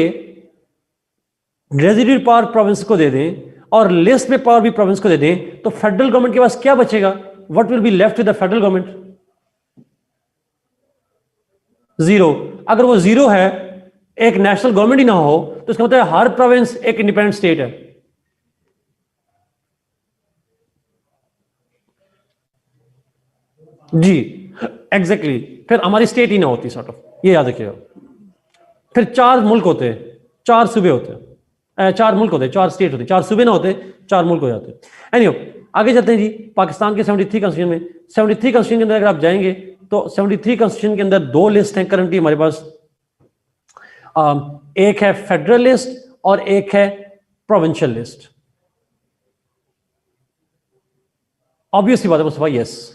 रेजिड्यूरी पावर प्रोविंस को दे दें और लिस्ट में पावर भी प्रोविंस को दे दें, तो फेडरल गवर्नमेंट के पास क्या बचेगा? What will be left with the federal government? Zero. अगर वो जीरो है, एक नेशनल गवर्नमेंट ही ना हो, तो इसका मतलब हर प्रोविंस एक इंडिपेंडेंट स्टेट है। जी एग्जैक्टली, फिर हमारी स्टेट ही ना होती सॉर्ट ऑफ, ये याद रखिएगा। फिर 4 मुल्क होते, 4 सूबे होते, 4 मुल्क होते, 4 स्टेट होते, 4 सूबे ना होते, 4 मुल्क हो जाते। एनीवे, आगे चलते हैं जी। पाकिस्तान के 73 कॉन्स्टिट्यूशन में, 73 कॉन्स्टिट्यूशन के अंदर अगर आप जाएंगे तो 73 कॉन्स्टिट्यूशन के अंदर 2 लिस्ट हैं करंटली हमारे पास। एक है फेडरल लिस्ट और एक है प्रोविंशियल लिस्ट। ऑब्वियसली बात है Mustafa, yes.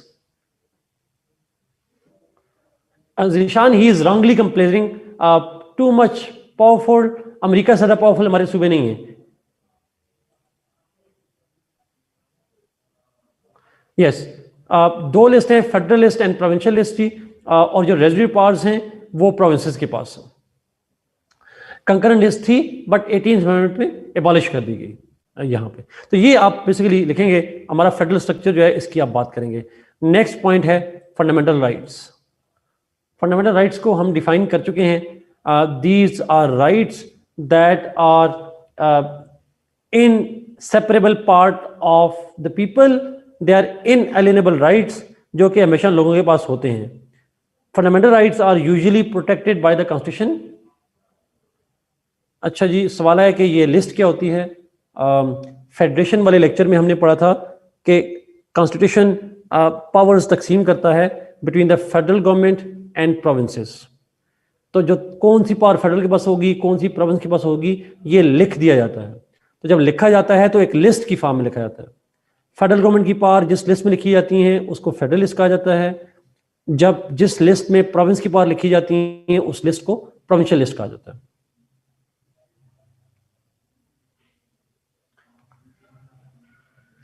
Zishan, he is wrongly comparing too much powerful, America से ज्यादा पावरफुल हमारे सूबे नहीं है। यस, 2 लिस्ट है, federal list and provincial list की, और जो रेजिड्यूरी पावर्स हैं वो प्रोविंसेस के पास है। कंकरेंट लिस्ट थी बट 18th अमेंडमेंट में एबॉलिश कर दी गई यहां पे। तो ये आप बेसिकली लिखेंगे, हमारा फेडरल स्ट्रक्चर जो है इसकी आप बात करेंगे। नेक्स्ट पॉइंट है फंडामेंटल राइट्स। फंडामेंटल राइट्स को हम डिफाइन कर चुके हैं। These are rights that are inseparable part of the people, they are inalienable rights, जो कि हमेशा लोगों के पास होते हैं। Fundamental rights are usually protected by the constitution. अच्छा जी, सवाल है कि ये लिस्ट क्या होती है। फेडरेशन वाले लेक्चर में हमने पढ़ा था कि कॉन्स्टिट्यूशन पावर्स तकसीम करता है between the federal government and provinces. तो जो कौन सी पावर फेडरल के पास होगी, कौन सी प्रोविंस के पास होगी, ये लिख दिया जाता है। तो जब लिखा जाता है तो एक लिस्ट की फॉर्म में लिखा जाता है। फेडरल गवर्नमेंट की पावर जिस लिस्ट में लिखी जाती हैं उसको फेडरल लिस्ट कहा जाता है। जब जिस लिस्ट में प्रोविंस की पावर लिखी जाती है उस लिस्ट को प्रोविंशियल लिस्ट कहा जाता है।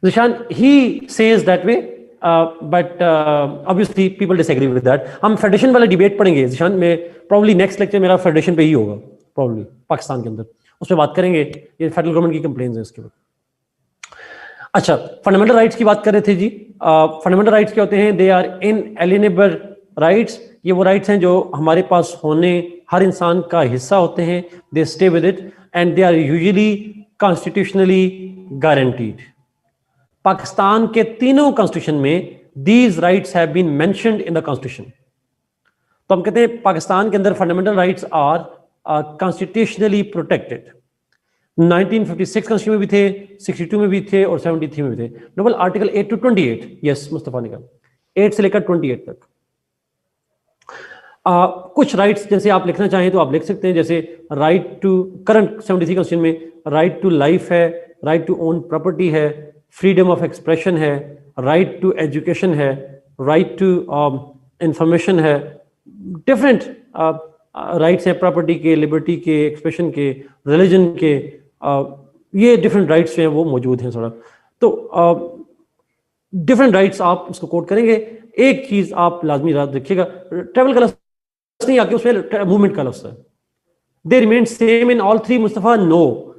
Zishan, he says that way, but obviously people disagree with that. हम फेडरेशन वाला डिबेट पढ़ेंगे जिशान में, प्रॉब्ली नेक्स्ट लेक्चर मेरा फेडरेशन पे ही होगा, प्रॉब्ली पाकिस्तान के अंदर उस पर बात करेंगे। ये फेडरल गवर्नमेंट की कंप्लेंट्स हैं इसके बाद। अच्छा, फंडामेंटल राइट्स की बात कर रहे थे जी। फंडामेंटल राइट्स क्या होते हैं? They are inalienable rights. ये वो राइट्स हैं जो हमारे पास होने, हर इंसान का हिस्सा होते हैं। They stay with it and they are usually constitutionally guaranteed. Pakistan के तीनों कॉन्स्टिट्यूशन में these rights have been mentioned in the constitution. तो हम कहते हैं पाकिस्तान के अंदर fundamental rights are constitutionally protected. 1956 constitution में भी थे, 62 में भी थे और 73 में भी थे। नोबल आर्टिकल 8 to 28, यस मुस्तफा ने कहा 8 से लेकर 28 तक। कुछ राइट्स जैसे आप लिखना चाहें तो आप लिख सकते हैं, जैसे राइट टू, करंट 73 कॉन्स्टिट्यूशन में राइट टू लाइफ है, राइट टू ओन प्रॉपर्टी है, फ्रीडम ऑफ एक्सप्रेशन है, राइट टू एजुकेशन है, राइट टू इंफॉर्मेशन है। डिफरेंट राइट्स हैं, प्रॉपर्टी के, लिबर्टी के, एक्सप्रेशन के, रिलीजन के, ये डिफरेंट राइट्स जो हैं वो मौजूद हैं थोड़ा। तो डिफरेंट राइट्स आप उसको कोट करेंगे। एक चीज आप लाजमी याद रखिएगा, ट्रेवल का लफ्ज नहीं आके उसमें मूवमेंट का लफ्ज है। They remain same in all three Mustafa? No,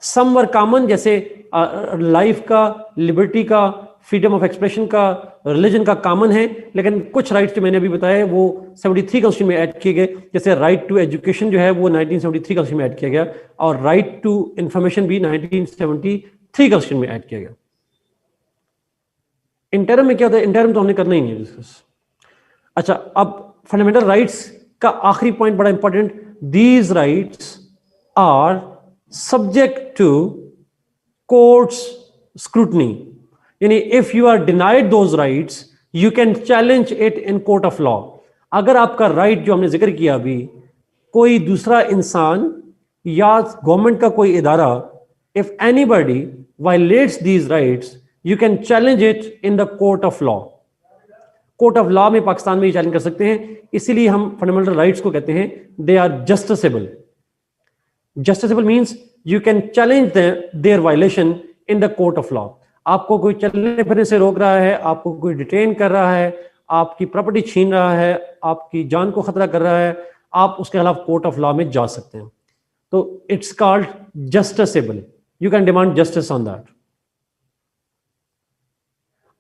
some were common, जैसे लाइफ का, लिबर्टी का, फ्रीडम ऑफ एक्सप्रेशन का, रिलीजन का कॉमन है, लेकिन कुछ राइट्स जो मैंने अभी बताए वो 73 कॉन्स्टिट्यूशन में ऐड किए गए। जैसे राइट टू एजुकेशन जो है वो 1973 कॉन्स्टिट्यूशन में ऐड किया गया, और राइट टू इंफॉर्मेशन भी 1973 कॉन्स्टिट्यूशन में ऐड किया गया। इंटरम में क्या होता है? इंटरम तो हमने करना ही नहीं है डिस्कस। अच्छा, अब फंडामेंटल राइट्स का आखिरी पॉइंट बड़ा important, these rights are subject to courts scrutiny. यानी if you are denied those rights you can challenge it in court of law. अगर आपका राइट जो हमने जिक्र किया अभी, कोई दूसरा इंसान या गवर्नमेंट का कोई इदारा, if anybody violets these rights you can challenge it in the court of law. Court of law में पाकिस्तान में ये चैलेंज कर सकते हैं। इसीलिए हम फंडामेंटल राइट्स को कहते हैं they are justiciable. Justiciable means you can challenge their violation in the court of law. आपको कोई चलने फिरने से रोक रहा है, आपको कोई डिटेन कर रहा है, आपकी प्रॉपर्टी छीन रहा है, आपकी जान को खतरा कर रहा है, आप उसके खिलाफ कोर्ट ऑफ लॉ में जा सकते हैं। तो it's called justiciable, you can demand justice on that.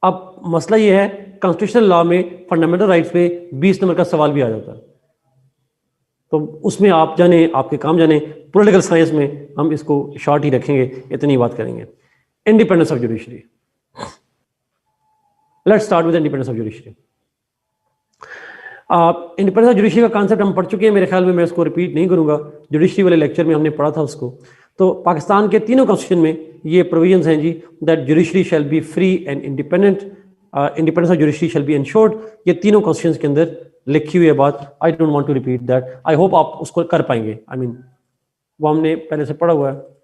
अब मसला ये है, कॉन्स्टिट्यूशनल लॉ में फंडामेंटल राइट्स पे 20 नंबर का सवाल भी आ जाता है, तो उसमें आप जाने, आपके काम जाने। पॉलिटिकल साइंस में हम इसको शॉर्ट ही रखेंगे, इतनी बात करेंगे। Independence of judiciary, let's start with independence of judiciary. Independence of judiciary का कॉन्सेप्ट हम पढ़ चुके हैं, मेरे ख्याल में मैं इसको रिपीट नहीं करूंगा, जुडिशरी वाले लेक्चर में हमने पढ़ा था उसको। तो पाकिस्तान के तीनों कॉन्स्टिट्यूशन में ये प्रोविजंस हैं जी, that judiciary shall be free and independent, independence of judiciary shall be ensured. ये तीनों कॉन्स्टिट्यूशंस के अंदर लिखी हुई है बात। I don't want to repeat that, I hope आप उसको कर पाएंगे। आई मीन वो हमने पहले से पढ़ा हुआ है।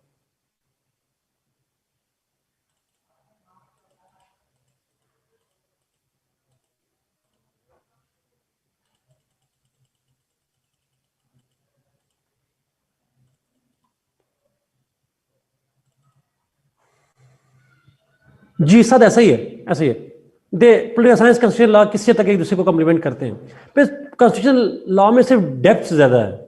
जी सद ऐसा ही है, ऐसा ही है। दे पॉलिटिकल साइंस कॉन्स्टिट्यूशनल लॉ किसी हद तक एक दूसरे को कम्प्लीमेंट करते हैं, फिर कॉन्स्टिट्यूशनल लॉ में सिर्फ डेप्थ ज्यादा है।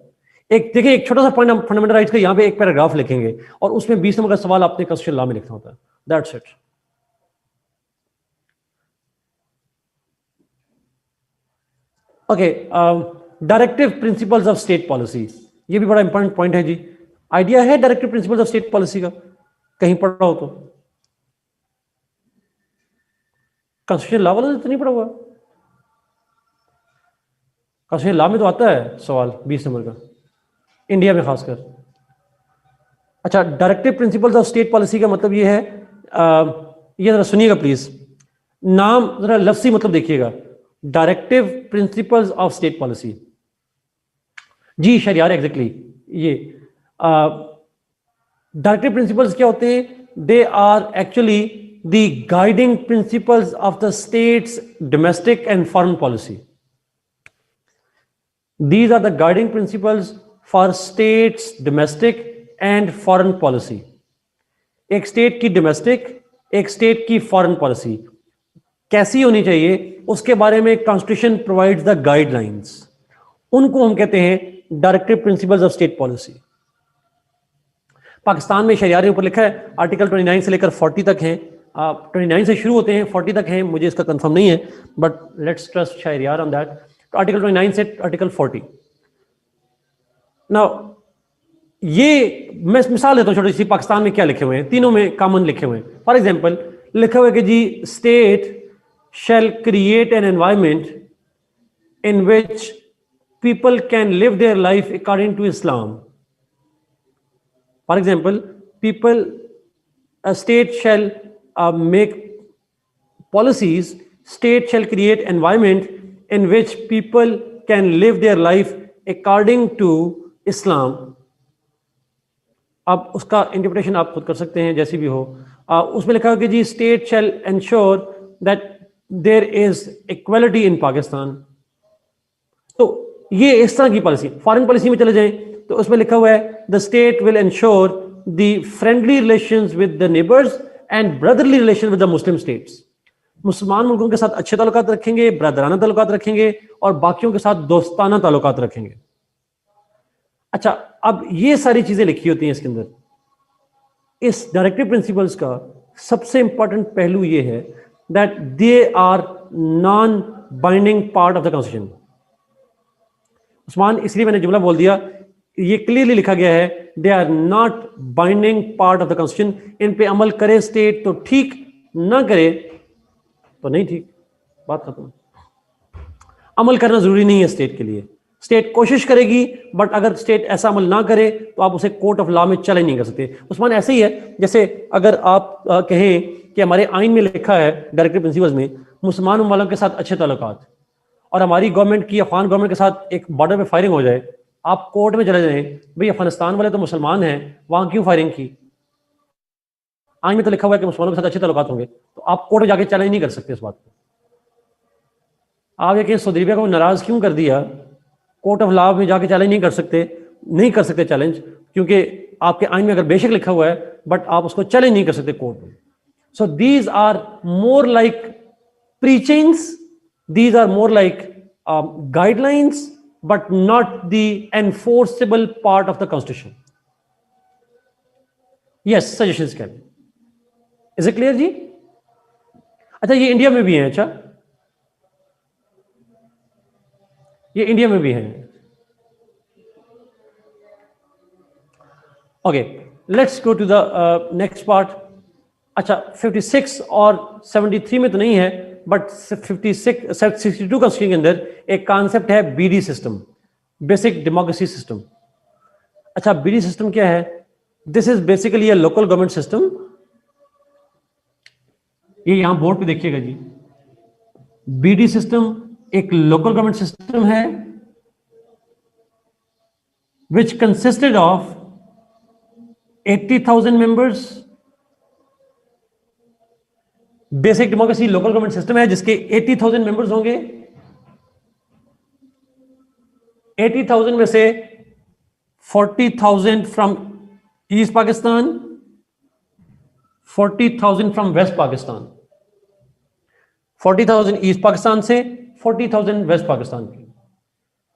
एक देखिए, एक छोटा सा पॉइंट हम फंडामेंटल राइट्स का यहाँ पे एक पैराग्राफ लिखेंगे और उसमें 20 नंबर का सवाल आपने कॉन्स्टिट्यूशनल लॉ में लिखना होता है, that's it. Okay, directive principles of state policy, ये भी बड़ा इंपॉर्टेंट पॉइंट है जी। आइडिया है directive principles of state policy का? कहीं पढ़ा हो तो? कॉन्स्टिट्यूशनल लॉ वाला तो नहीं पढ़ा हुआ? कॉन्स्टिट्यूशन लॉ में तो आता है सवाल 20 नंबर का, इंडिया में खासकर। अच्छा, directive principles of state policy का मतलब ये है, ये जरा सुनिएगा प्लीज, नाम जरा लफ्सी मतलब देखिएगा, directive principles of state policy. जी शरियार, एग्जैक्टली ये डायरेक्टिव प्रिंसिपल्स क्या होते हैं? They are actually the guiding principles of the state's domestic and foreign policy. These are the guiding principles for states domestic and foreign policy. एक state की domestic, एक state की foreign policy कैसी होनी चाहिए, उसके बारे में कॉन्स्टिट्यूशन प्रोवाइड्स द गाइडलाइंस। उनको हम कहते हैं directive principles of state policy. Pakistan में शरियारे ऊपर लिखा है आर्टिकल 29 से लेकर 40 तक हैं, 29 से शुरू होते हैं 40 तक हैं, मुझे इसका कंफर्म नहीं है, but let's trust Shahriar on that. Article 29 से आर्टिकल 40। नाउ ये मैं मिसाल देता हूं छोटी सी, पाकिस्तान में क्या लिखे हुए हैं, तीनों में कॉमन लिखे हुए हैं। फॉर एग्जांपल लिखा हुआ है कि जी state shall create an environment in which people can live their life according to Islam. For example people, state shall make policies, state shall create environment in which people can live their life according to Islam। अब उसका interpretation आप खुद कर सकते हैं जैसी भी हो। उसमें लिखा है कि जी state shall ensure that there is equality in Pakistan. तो ये इस तरह की पॉलिसी। फॉरेन पॉलिसी में चले जाएं तो उसमें लिखा हुआ है the state will ensure the friendly relations with the neighbours and brotherly relation with the Muslim states. मुसलमान मुल्कों के साथ अच्छे ताल्लुकात रखेंगे, ब्रदराना ताल्लुकात रखेंगे और बाकियों के साथ दोस्ताना ताल्लुकात रखेंगे। अच्छा, अब ये सारी चीजें लिखी होती हैं इसके अंदर। इस डायरेक्टिव प्रिंसिपल्स का सबसे इंपॉर्टेंट पहलू ये है that they are non binding part of the constitution. Usman, इसलिए मैंने जुमला बोल दिया, ये क्लियरली लिखा गया है they are not binding part of the constitution. इन पे अमल करे स्टेट तो ठीक, ना करे तो नहीं ठीक, बात खत्म। अमल करना जरूरी नहीं है स्टेट के लिए, स्टेट कोशिश करेगी, बट अगर स्टेट ऐसा अमल ना करे तो आप उसे कोर्ट ऑफ लॉ में चैलेंज नहीं कर सकते। उस्मान, ऐसे ही है जैसे अगर आप कहें कि हमारे आइन में लिखा है डायरेक्टिव प्रिंसिपल्स में मुसलमान वालों के साथ अच्छे ताल्लुकात, और हमारी गवर्नमेंट की अफगान गवर्नमेंट के साथ एक बॉर्डर पे फायरिंग हो जाए, आप कोर्ट में चले जाएं, भाई अफगानिस्तान वाले तो मुसलमान हैं, वहां क्यों फायरिंग की? आइन में तो लिखा हुआ है कि मुसलमानों के साथ अच्छे ताल्लुकात होंगे, तो आप कोर्ट में जाके चैलेंज नहीं कर सकते इस बात को। आप ये कहें सऊदी अरब को नाराज क्यों कर दिया, कोर्ट ऑफ लॉ में जाके चैलेंज नहीं कर सकते चैलेंज, क्योंकि आपके आइन में अगर बेशक लिखा हुआ है बट आप उसको चैलेंज नहीं कर सकते कोर्ट में। So these are more like preachings, these are more like guidelines, but not the enforceable part of the constitution. Yes, suggestions can. Is it clear जी? अच्छा, ये इंडिया में भी है। अच्छा, ये इंडिया में भी है। Okay, let's go to the next part. अच्छा, 56 और 73 में तो नहीं है, बट 62 कॉन्स्टिट्यूशन के अंदर एक कॉन्सेप्ट है BD system, basic democracy system. अच्छा, बीडी सिस्टम क्या है? This is basically a local government system. ये यहां बोर्ड पे देखिएगा जी, बीडी सिस्टम एक लोकल गवर्नमेंट सिस्टम है which consisted of 80,000 members। Basic democracy local government system है जिसके 80,000 मेंबर्स होंगे। 80,000 में से 40,000 from east Pakistan, 40,000 from west Pakistan. 40,000 east Pakistan से, 40,000 वेस्ट पाकिस्तान की।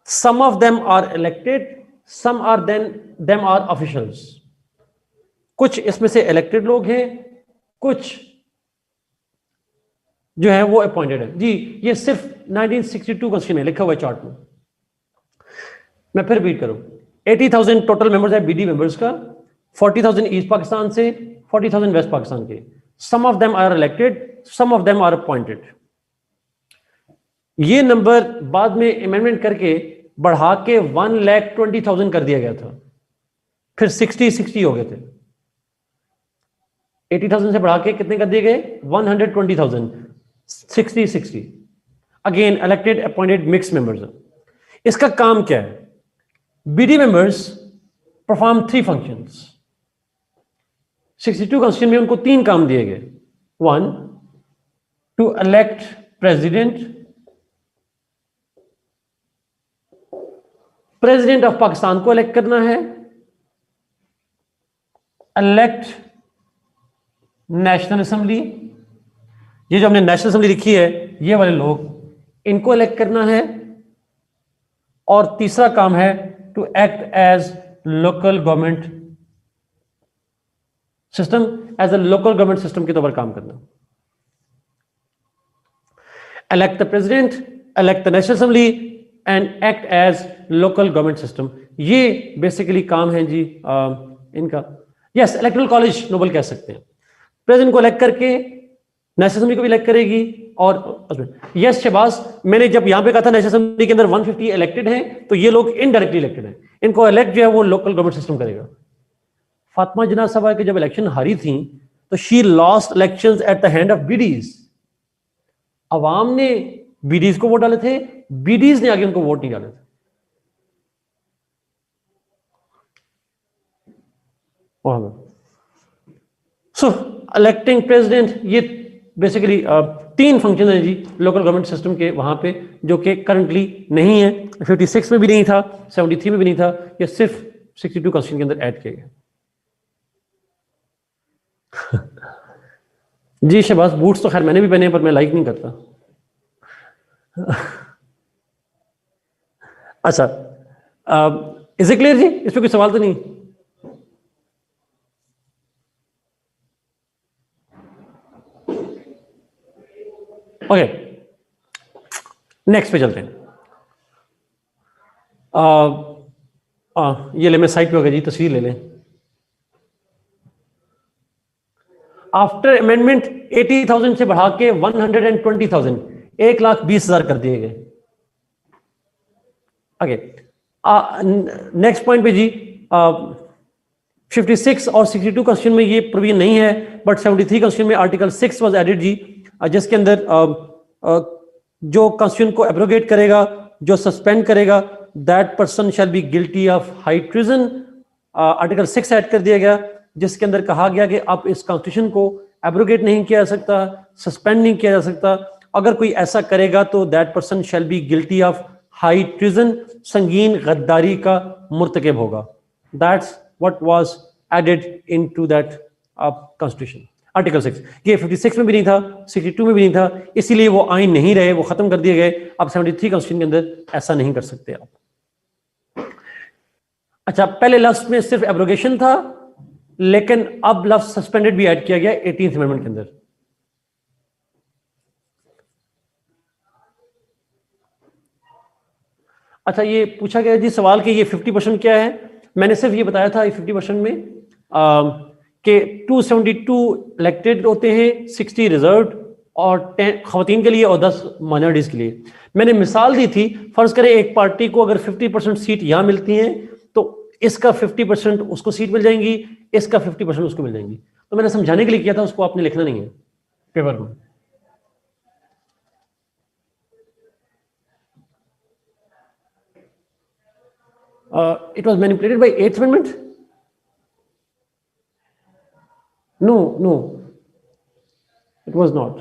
Some of them are elected, some are them are officials. कुछ इसमें से इलेक्टेड लोग हैं, कुछ जो है वो अपॉइंटेड है। जी, ये सिर्फ 1962 कॉन्स्टिट्यूशन में लिखा हुआ है चार्ट में। मैं फिर रिपीट करूं, 80,000 टोटल मेंबर्स है बीडी मेंबर्स का, 40,000 ईस्ट पाकिस्तान से, 40,000 वेस्ट पाकिस्तान के। Some of them are elected, some of them are appointed. ये नंबर बाद में अमेंडमेंट करके बढ़ा के 1,20,000 कर दिया गया था, फिर 60 हो गए थे। 80,000 से बढ़ा के कितने कर दिए गए? 120,000, 60 again elected appointed mix members. इसका काम क्या है? BD members perform 3 functions. 62 constitution में उनको 3 काम दिए गए। 1 to elect president of Pakistan को इलेक्ट करना है, इलेक्ट नेशनल असेंबली, ये जो हमने नेशनल असेंबली लिखी है ये वाले लोग, इनको इलेक्ट करना है, और तीसरा काम है to act as local government system, as a local government system के तौर पर काम करना। elect the president, elect the national assembly and act as local government system। ये बेसिकली काम है जी इनका। यस, इलेक्टोरल कॉलेज नोबल कह सकते हैं। प्रेसिडेंट को इलेक्ट करके नेशनल असेंबली को भी इलेक्ट करेगी। और यस शहबाज, मैंने जब यहां पे कहा था नेशनल असेंबली के अंदर 150 इलेक्टेड हैं, तो ये लोग इनडायरेक्टली इलेक्टेड हैं। इनको इलेक्ट जो है वो लोकल गवर्नमेंट सिस्टम करेगा। फातिमा जनाब साहब के जब इलेक्शन हारी थी तो she lost elections at the hand of bidis. अवाम ने बीडीज को वोट डाले थे, बीडीज ने आगे उनको वोट नहीं डाले थे। सो इलेक्टिंग प्रेसिडेंट, ये बेसिकली 3 फंक्शन है जी लोकल गवर्नमेंट सिस्टम के वहां पे, जो कि करंटली नहीं है। 56 में भी नहीं था, 73 में भी नहीं था, ये सिर्फ 62 कॉन्स्टिट्यूशन के अंदर ऐड किया गया। जी शहबाज, बूट्स तो खैर मैंने भी पहने पर मैं लाइक नहीं करता। अच्छा, इज इट क्लियर जी? इस पर कोई सवाल तो नहीं? ओके, नेक्स्ट पे चलते हैं। ये ले, मैं साइड पे हो गया जी, तस्वीर ले लें। आफ्टर अमेंडमेंट 80,000 से बढ़ा के 120,000, 1,20,000 कर दिए गए। ओके, नेक्स्ट पॉइंट पे जी 56 और 62 क्वेश्चन में ये प्रोविजन नहीं है, बट 73 क्वेश्चन में आर्टिकल 6 वाज एडेड जी, जिसके अंदर जो कॉन्स्टिट्यूशन को एब्रोगेट करेगा, जो सस्पेंड करेगा, that person shall be guilty of high treason. Article 6 add कर दिया गया, जिसके अंदर कहा गया कि अब इस कॉन्स्टिट्यूशन को एब्रोगेट नहीं किया जा सकता, सस्पेंड नहीं किया जा सकता। अगर कोई ऐसा करेगा तो that person shall be guilty of high treason, संगीन गद्दारी का मुर्तकिब होगा। That's what was added into that constitution, article 6। ये 56 में भी नहीं था, 62 में भी नहीं था, इसीलिए वो आइन नहीं रहे, वो खत्म कर दिए गए। अब 73 कॉन्स्टिट्यूशन के अंदर ऐसा नहीं कर सकते आप। अच्छा, पहले लफ्ज में सिर्फ एब्रोगेशन था, लेकिन अब लफ्ज सस्पेंडेड भी ऐड किया गया 18th अमेंडमेंट के अंदर। अच्छा, ये पूछा गया जी सवाल कि ये 50% क्या है। मैंने सिर्फ ये बताया था 50% में कि 272 इलेक्टेड होते हैं, 60 रिजर्व और 10 खवातीन के लिए और 10 माइनॉरिटीज के लिए। मैंने मिसाल दी थी, फर्ज करें एक पार्टी को अगर 50% सीट यहां मिलती हैं तो इसका 50% उसको सीट मिल जाएंगी, इसका 50% उसको मिल जाएंगी। तो मैंने समझाने के लिए किया था, उसको आपने लिखना नहीं है पेपर में। It was manipulated by 8th Amendment? No, it was not.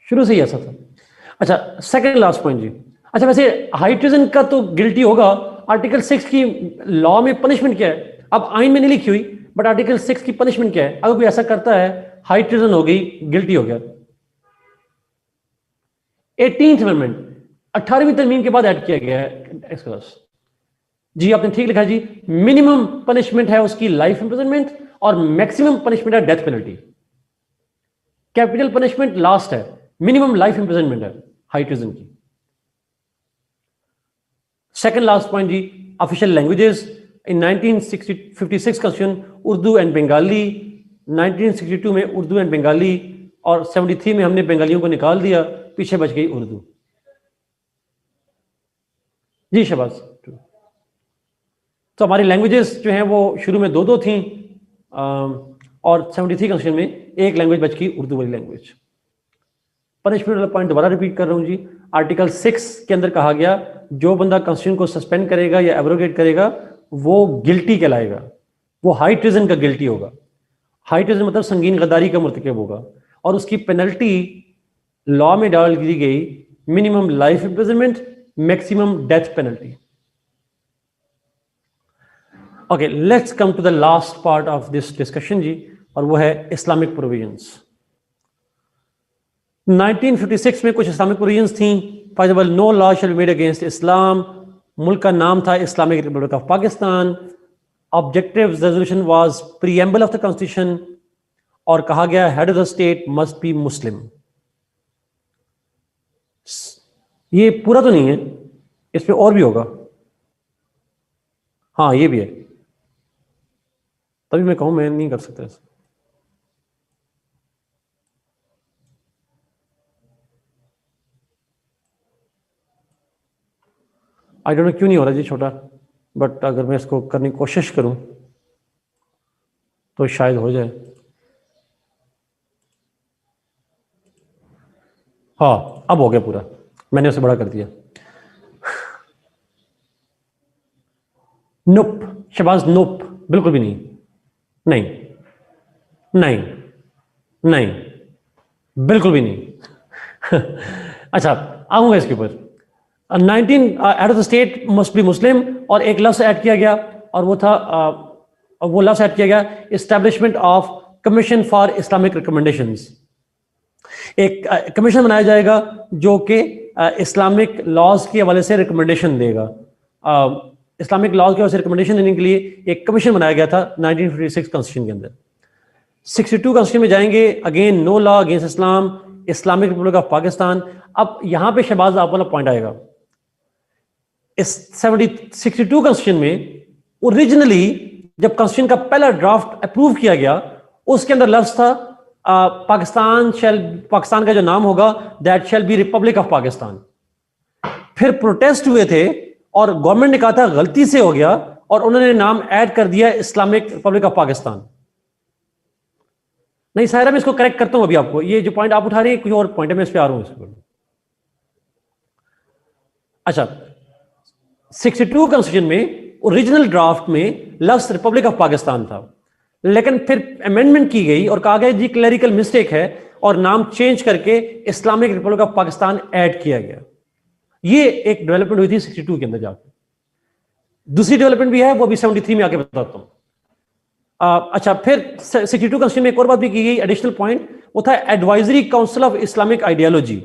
शुरू से ही ऐसा था। अच्छा, सेकंड लास्ट पॉइंट जी। अच्छा, वैसे हाई ट्रीजन का तो गिल्टी होगा। आर्टिकल 6 की लॉ में पनिशमेंट क्या है? अब आइन में नहीं लिखी हुई, बट आर्टिकल 6 की पनिशमेंट क्या है? अगर कोई ऐसा करता है, हाई ट्रीजन हो गई, गिल्टी हो गया। 18th अमेंडमेंट 18वीं तरमीम के बाद ऐड किया गया है। जी आपने ठीक लिखा जी। मिनिमम पनिशमेंट है उसकी लाइफ इंप्रिजनमेंट और मैक्सिमम पनिशमेंट है death penalty. Capital punishment last है, मिनिमम लाइफ इंप्रिजनमेंट है हाई ट्रीजन की। सेकंड लास्ट पॉइंट जी, official languages in 1956 constitution Urdu and Bengali, 1962 में उर्दू एंड बंगाली, और 73 में हमने बंगालियों को निकाल दिया। पीछे बच गई उर्दू। जी शहबाज। तो हमारी लैंग्वेजेस जो हैं वो शुरू में दो थी, और 73 कॉन्स्टिट्यूशन में एक लैंग्वेज बच गई, उर्दू वाली लैंग्वेज। पनिशमेंट वाला पॉइंट दोबारा रिपीट कर रहा हूं जी। आर्टिकल 6 के अंदर कहा गया जो बंदा कॉन्स्टिट्यूशन को सस्पेंड करेगा या एब्रोगेट करेगा वो गिल्टी कहलाएगा, वो हाई ट्रिजन का गिल्टी होगा। हाई ट्रिजन मतलब संगीन गद्दारी का मुर्तकिब होगा, और उसकी पेनल्टी लॉ में डाल दी गई minimum life imprisonment, maximum death penalty. Okay, let's come to the last part of this discussion जी, और वो है इस्लामिक प्रोविजंस। 1956 में कुछ इस्लामिक प्रोविजंस थी। For example, no law shall be made against Islam. मुल्क का नाम था Islamic Republic of Pakistan. Objective resolution was preamble of the constitution, और कहा गया head of the state must be Muslim. ये पूरा तो नहीं है, इसमें और भी होगा। हाँ ये भी है, तभी मैं कहूं मैं नहीं कर सकता ऐसा। आई डोंट नो क्यों नहीं हो रहा जी छोटा, बट अगर मैं इसको करने की कोशिश करूं तो शायद हो जाए। हाँ अब हो गया पूरा, मैंने उसे बड़ा कर दिया। नोप शहबाज, नोप, बिल्कुल भी नहीं, नहीं नहीं नहीं, बिल्कुल भी नहीं। अच्छा आऊंगा इसके ऊपर। 19 head of the state must be Muslim, और एक लफ्ज ऐड किया गया, और वो था वो लफ्ज ऐड किया गया establishment of commission for Islamic recommendations. एक कमीशन बनाया जाएगा जो कि इस्लामिक लॉज के हवाले से रिकमेंडेशन देगा। इस्लामिक लॉज के हवाले से रिकमेंडेशन देने के लिए एक कमीशन बनाया गया था 1956 कॉन्स्टिट्यूशन के अंदर। 62 कॉन्स्टिट्यूशन में जाएंगे, again no law against Islam, Islamic Republic of Pakistan. अब यहां पे शहबाज आप वाला पॉइंट आएगा। इस 62 कॉन्स्टिट्यूशन में ओरिजिनली जब कॉन्स्टिट्यूशन का पहला ड्राफ्ट अप्रूव किया गया, उसके अंदर लफ्ज था पाकिस्तान का जो नाम होगा that shall be Republic of Pakistan. फिर प्रोटेस्ट हुए थे और गवर्नमेंट ने कहा था गलती से हो गया, और उन्होंने नाम ऐड कर दिया इस्लामिक रिपब्लिक ऑफ पाकिस्तान। नहीं सायरा, मैं इसको करेक्ट करता हूं अभी आपको। ये जो पॉइंट आप उठा रहे हैं कुछ और पॉइंट है, मैं इस पे आ रहा हूं इसको। अच्छा, 62 कॉन्स्टिट्यूशन में ओरिजिनल ड्राफ्ट में लफ्ज रिपब्लिक ऑफ पाकिस्तान था, लेकिन फिर अमेंडमेंट की गई और कहा गया जी क्लरिकल मिस्टेक है, और नाम चेंज करके Islamic Republic of Pakistan add किया गया। ये एक डेवलपमेंट हुई थी 62 के अंदर जाकर। दूसरी डेवलपमेंट भी है, वो भी 73 में आके बताता हूं। अच्छा, फिर 62 कॉन्स्टिट्यूशन में एक और बात भी की गई, एडिशनल पॉइंट, वो था advisory council of Islamic ideology.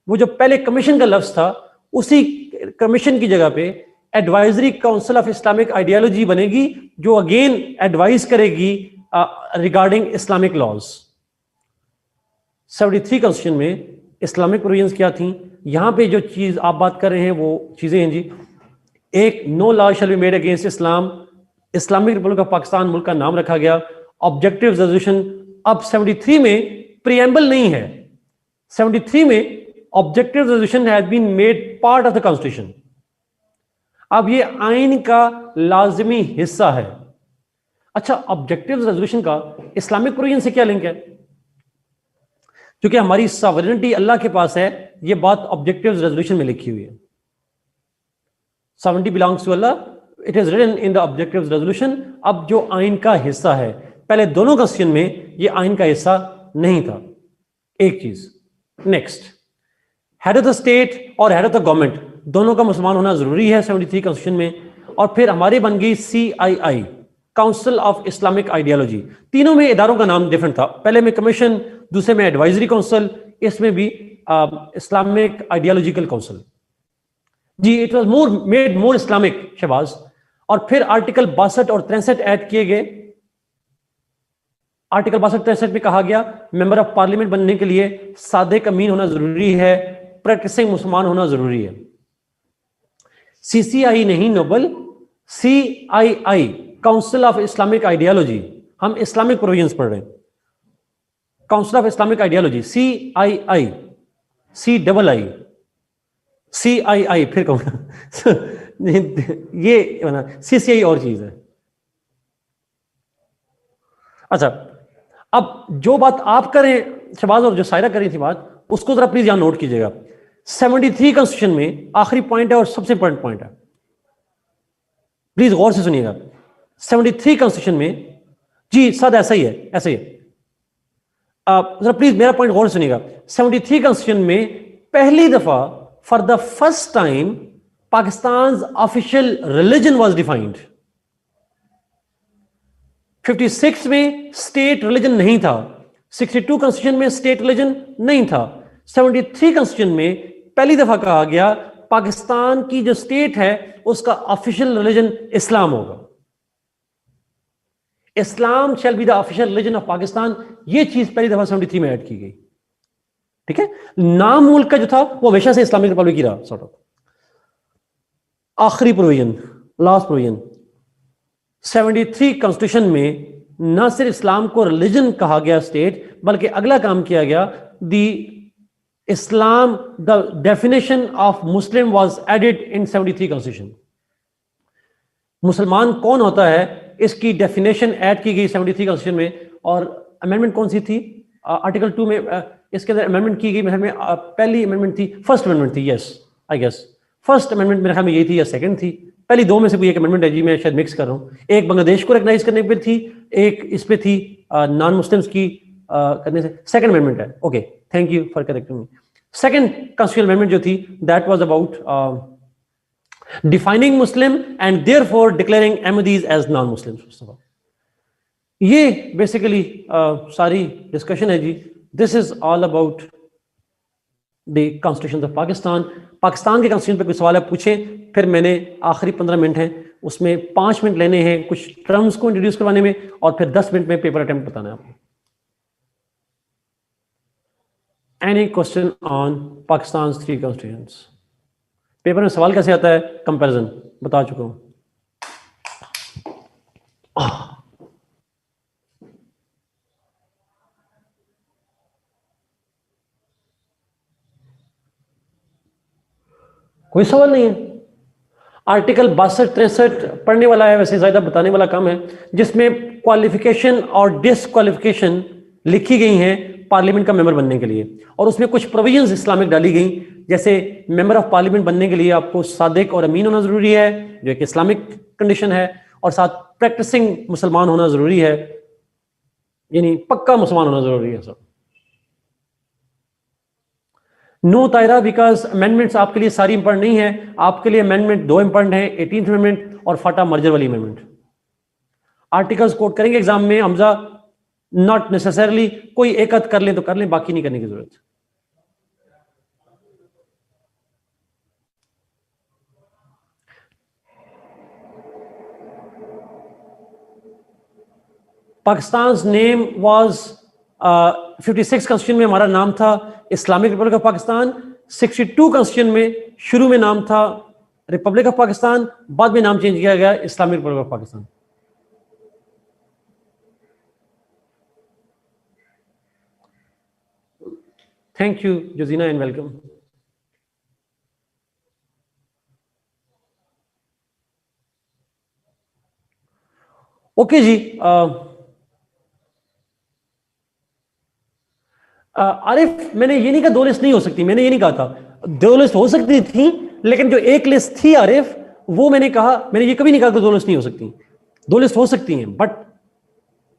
वो जो पहले कमीशन का लफ्ज था, उसी कमीशन की जगह पे advisory council of Islamic ideology बनेगी, जो अगेन एडवाइस करेगी रिगार्डिंग इस्लामिक लॉज। 73 कॉन्स्टिट्यूशन में इस्लामिक प्रोविजंस क्या थी? यहां पे जो चीज आप बात कर रहे हैं वो चीजें हैं जी। एक, no law shall be made against Islam, Islamic Republic of Pakistan मुल्क का नाम रखा गया। ऑब्जेक्टिव रेजोल्यूशन, अब 73 में प्रीएम्बल नहीं है, 73 में objective resolution has been made part of the constitution. अब ये आइन का लाजमी हिस्सा है। अच्छा, ऑब्जेक्टिव रेजोल्यूशन का इस्लामिक प्रोविजन से क्या लिंक है? क्योंकि हमारी सॉवरेनिटी अल्लाह के पास है, ये बात ऑब्जेक्टिव रेजोल्यूशन में लिखी हुई है। Sovereignty belongs to Allah, it is written in the objective resolution. अब जो आइन का हिस्सा है, पहले दोनों कॉन्स्टिट्यूशन में ये आइन का हिस्सा नहीं था। एक चीज। Next, head of the state और हेड ऑफ द गवर्नमेंट दोनों का मुसलमान होना जरूरी है 73 कॉन्स्टिट्यूशन में। और फिर हमारी बन गई CII, council of Islamic ideology. तीनों में इदारों का नाम डिफरेंट था, पहले में कमीशन, दूसरे में एडवाइजरी काउंसिल, इसमें भी इस्लामिक आइडियोलॉजिकल काउंसिल। जी, it was more made more Islamic Shahbaz. और फिर आर्टिकल 62 और 63 ऐड किए गए। आर्टिकल 62-63 में कहा गया मेंबर ऑफ पार्लियामेंट बनने के लिए सादिक अमीन होना जरूरी है, प्रैक्टिसिंग मुसलमान होना जरूरी है। CCI नहीं नोबल, CII, council of Islamic ideology. हम इस्लामिक प्रोविजंस पढ़ रहे हैं, council of Islamic ideology CII। CII, CII फिर कहूँगा ये बना, CCI और चीज है। अच्छा, अब जो बात आप करें शहबाज और जो सायरा कर रही थी बात, उसको जरा प्लीज यहां नोट कीजिएगा। 73 कॉन्स्टिट्यूशन में आखिरी पॉइंट है और सबसे इंपॉर्टेंट पॉइंट है, प्लीज गौर से सुनिएगा। 73 कॉन्स्टिट्यूशन में, जी सद ऐसा ही है, ऐसा ही है, जरा प्लीज मेरा पॉइंट गौर से सुनिएगा। 73 कॉन्स्टिट्यूशन में पहली दफा for the first time Pakistan official religion was defined. 56 में स्टेट रिलीजन नहीं था, 62 कॉन्स्टिट्यूशन में स्टेट रिलीजन नहीं था, 73 कॉन्स्टिट्यूशन में पहली दफा कहा गया पाकिस्तान की जो स्टेट है उसका ऑफिशियल रिलीजन इस्लाम होगा। Islam shall be the official religion of Pakistan, ये चीज पहली दफा 73 में ऐड की गई। ठीक है, नाम मुल्क का जो था वो हमेशा से इस्लामिक रिपब्लिक ही रहा, सॉर्ट ऑफ। आखिरी प्रोविजन, लास्ट प्रोविजन, 73 कॉन्स्टिट्यूशन में न सिर्फ इस्लाम को रिलीजन कहा गया स्टेट, बल्कि अगला काम किया गया, the Islam, the definition of Muslim was added in 73 constitution. मुसलमान कौन होता है इसकी डेफिनेशन ऐड की गई 73 कॉन्स्टिट्यूशन में। और अमेंडमेंट कौन सी थी? आर्टिकल 2 में इसके अंदर अमेंडमेंट की गई, मेरे में पहली अमेंडमेंट थी, फर्स्ट अमेंडमेंट थी, yes I guess first amendment मेरे ख्याल में यही थी या सेकंड थी, पहली दो में से कोई एक अमेंडमेंट है जी, मैं शायद मिक्स कर रहा हूँ। एक बांग्लादेश को रिकॉग्नाइज करने पर थी, एक इस पे थी नॉन मुस्लिम्स की करने से, सेकंड अमेंडमेंट है। Okay, thank you for correcting me. Second constitutional amendment जो थी that was about defining Muslim and therefore declaring Ahmadis as non Muslims. ये बेसिकली सारी डिस्कशन है जी। This is all about the constitution of Pakistan. Pakistan के constitution पे कोई सवाल है पूछें, फिर मैंने आखिरी 15 मिनट हैं उसमें 5 मिनट लेने हैं कुछ टर्म्स को इंट्रोड्यूस करवाने में, और फिर 10 मिनट में पेपर अटेम्प्ट बताना है आपको। Any question on Pakistan 3 constitutions? Paper में सवाल कैसे आता है? कंपैरिजन बता चुका हूं। कोई सवाल नहीं है। आर्टिकल 62-63 पढ़ने वाला है, वैसे ज्यादा बताने वाला काम है, जिसमें क्वालिफिकेशन और डिसक्वालिफिकेशन लिखी गई हैं पार्लियामेंट का मेंबर बनने के लिए, और उसमें कुछ प्रोविजंस इस्लामिक डाली गई, जैसे मेंबर ऑफ पार्लियामेंट बनने के लिए आपको सादिक और अमीन होना जरूरी है, जो एक इस्लामिक कंडीशन है, और साथ प्रैक्टिसिंग मुसलमान होना जरूरी है, यानी पक्का मुसलमान होना जरूरी है। सब नो तायरा, बिकॉज अमेंडमेंट्स आपके लिए सारी इंपॉर्टेंट नहीं है, आपके लिए अमेंडमेंट 2 इंपॉर्टेंट है, 18th अमेंडमेंट और फाटा मर्जर वाली अमेंडमेंट। आर्टिकल्स कोट करेंगे एग्जाम में हमजा, नॉट नेसेसरली, कोई एक आध कर लें तो कर लें, बाकी नहीं करने की जरूरत। पाकिस्तान नेम वाज 56 कॉन्स्टिट्यूशन में हमारा नाम था Islamic Republic of Pakistan, 62 constitution में शुरू में नाम था रिपब्लिक ऑफ पाकिस्तान, बाद में नाम चेंज किया गया Islamic Republic of Pakistan. Thank you जोजीना एंड वेलकम। ओके जी, आरिफ मैंने ये नहीं कहा 2 लिस्ट नहीं हो सकती, मैंने ये नहीं कहा था 2 लिस्ट हो सकती थी, लेकिन जो एक लिस्ट थी आरिफ, वो मैंने कहा, मैंने ये कभी नहीं कहा कि 2 लिस्ट नहीं हो सकती, 2 लिस्ट हो सकती हैं, बट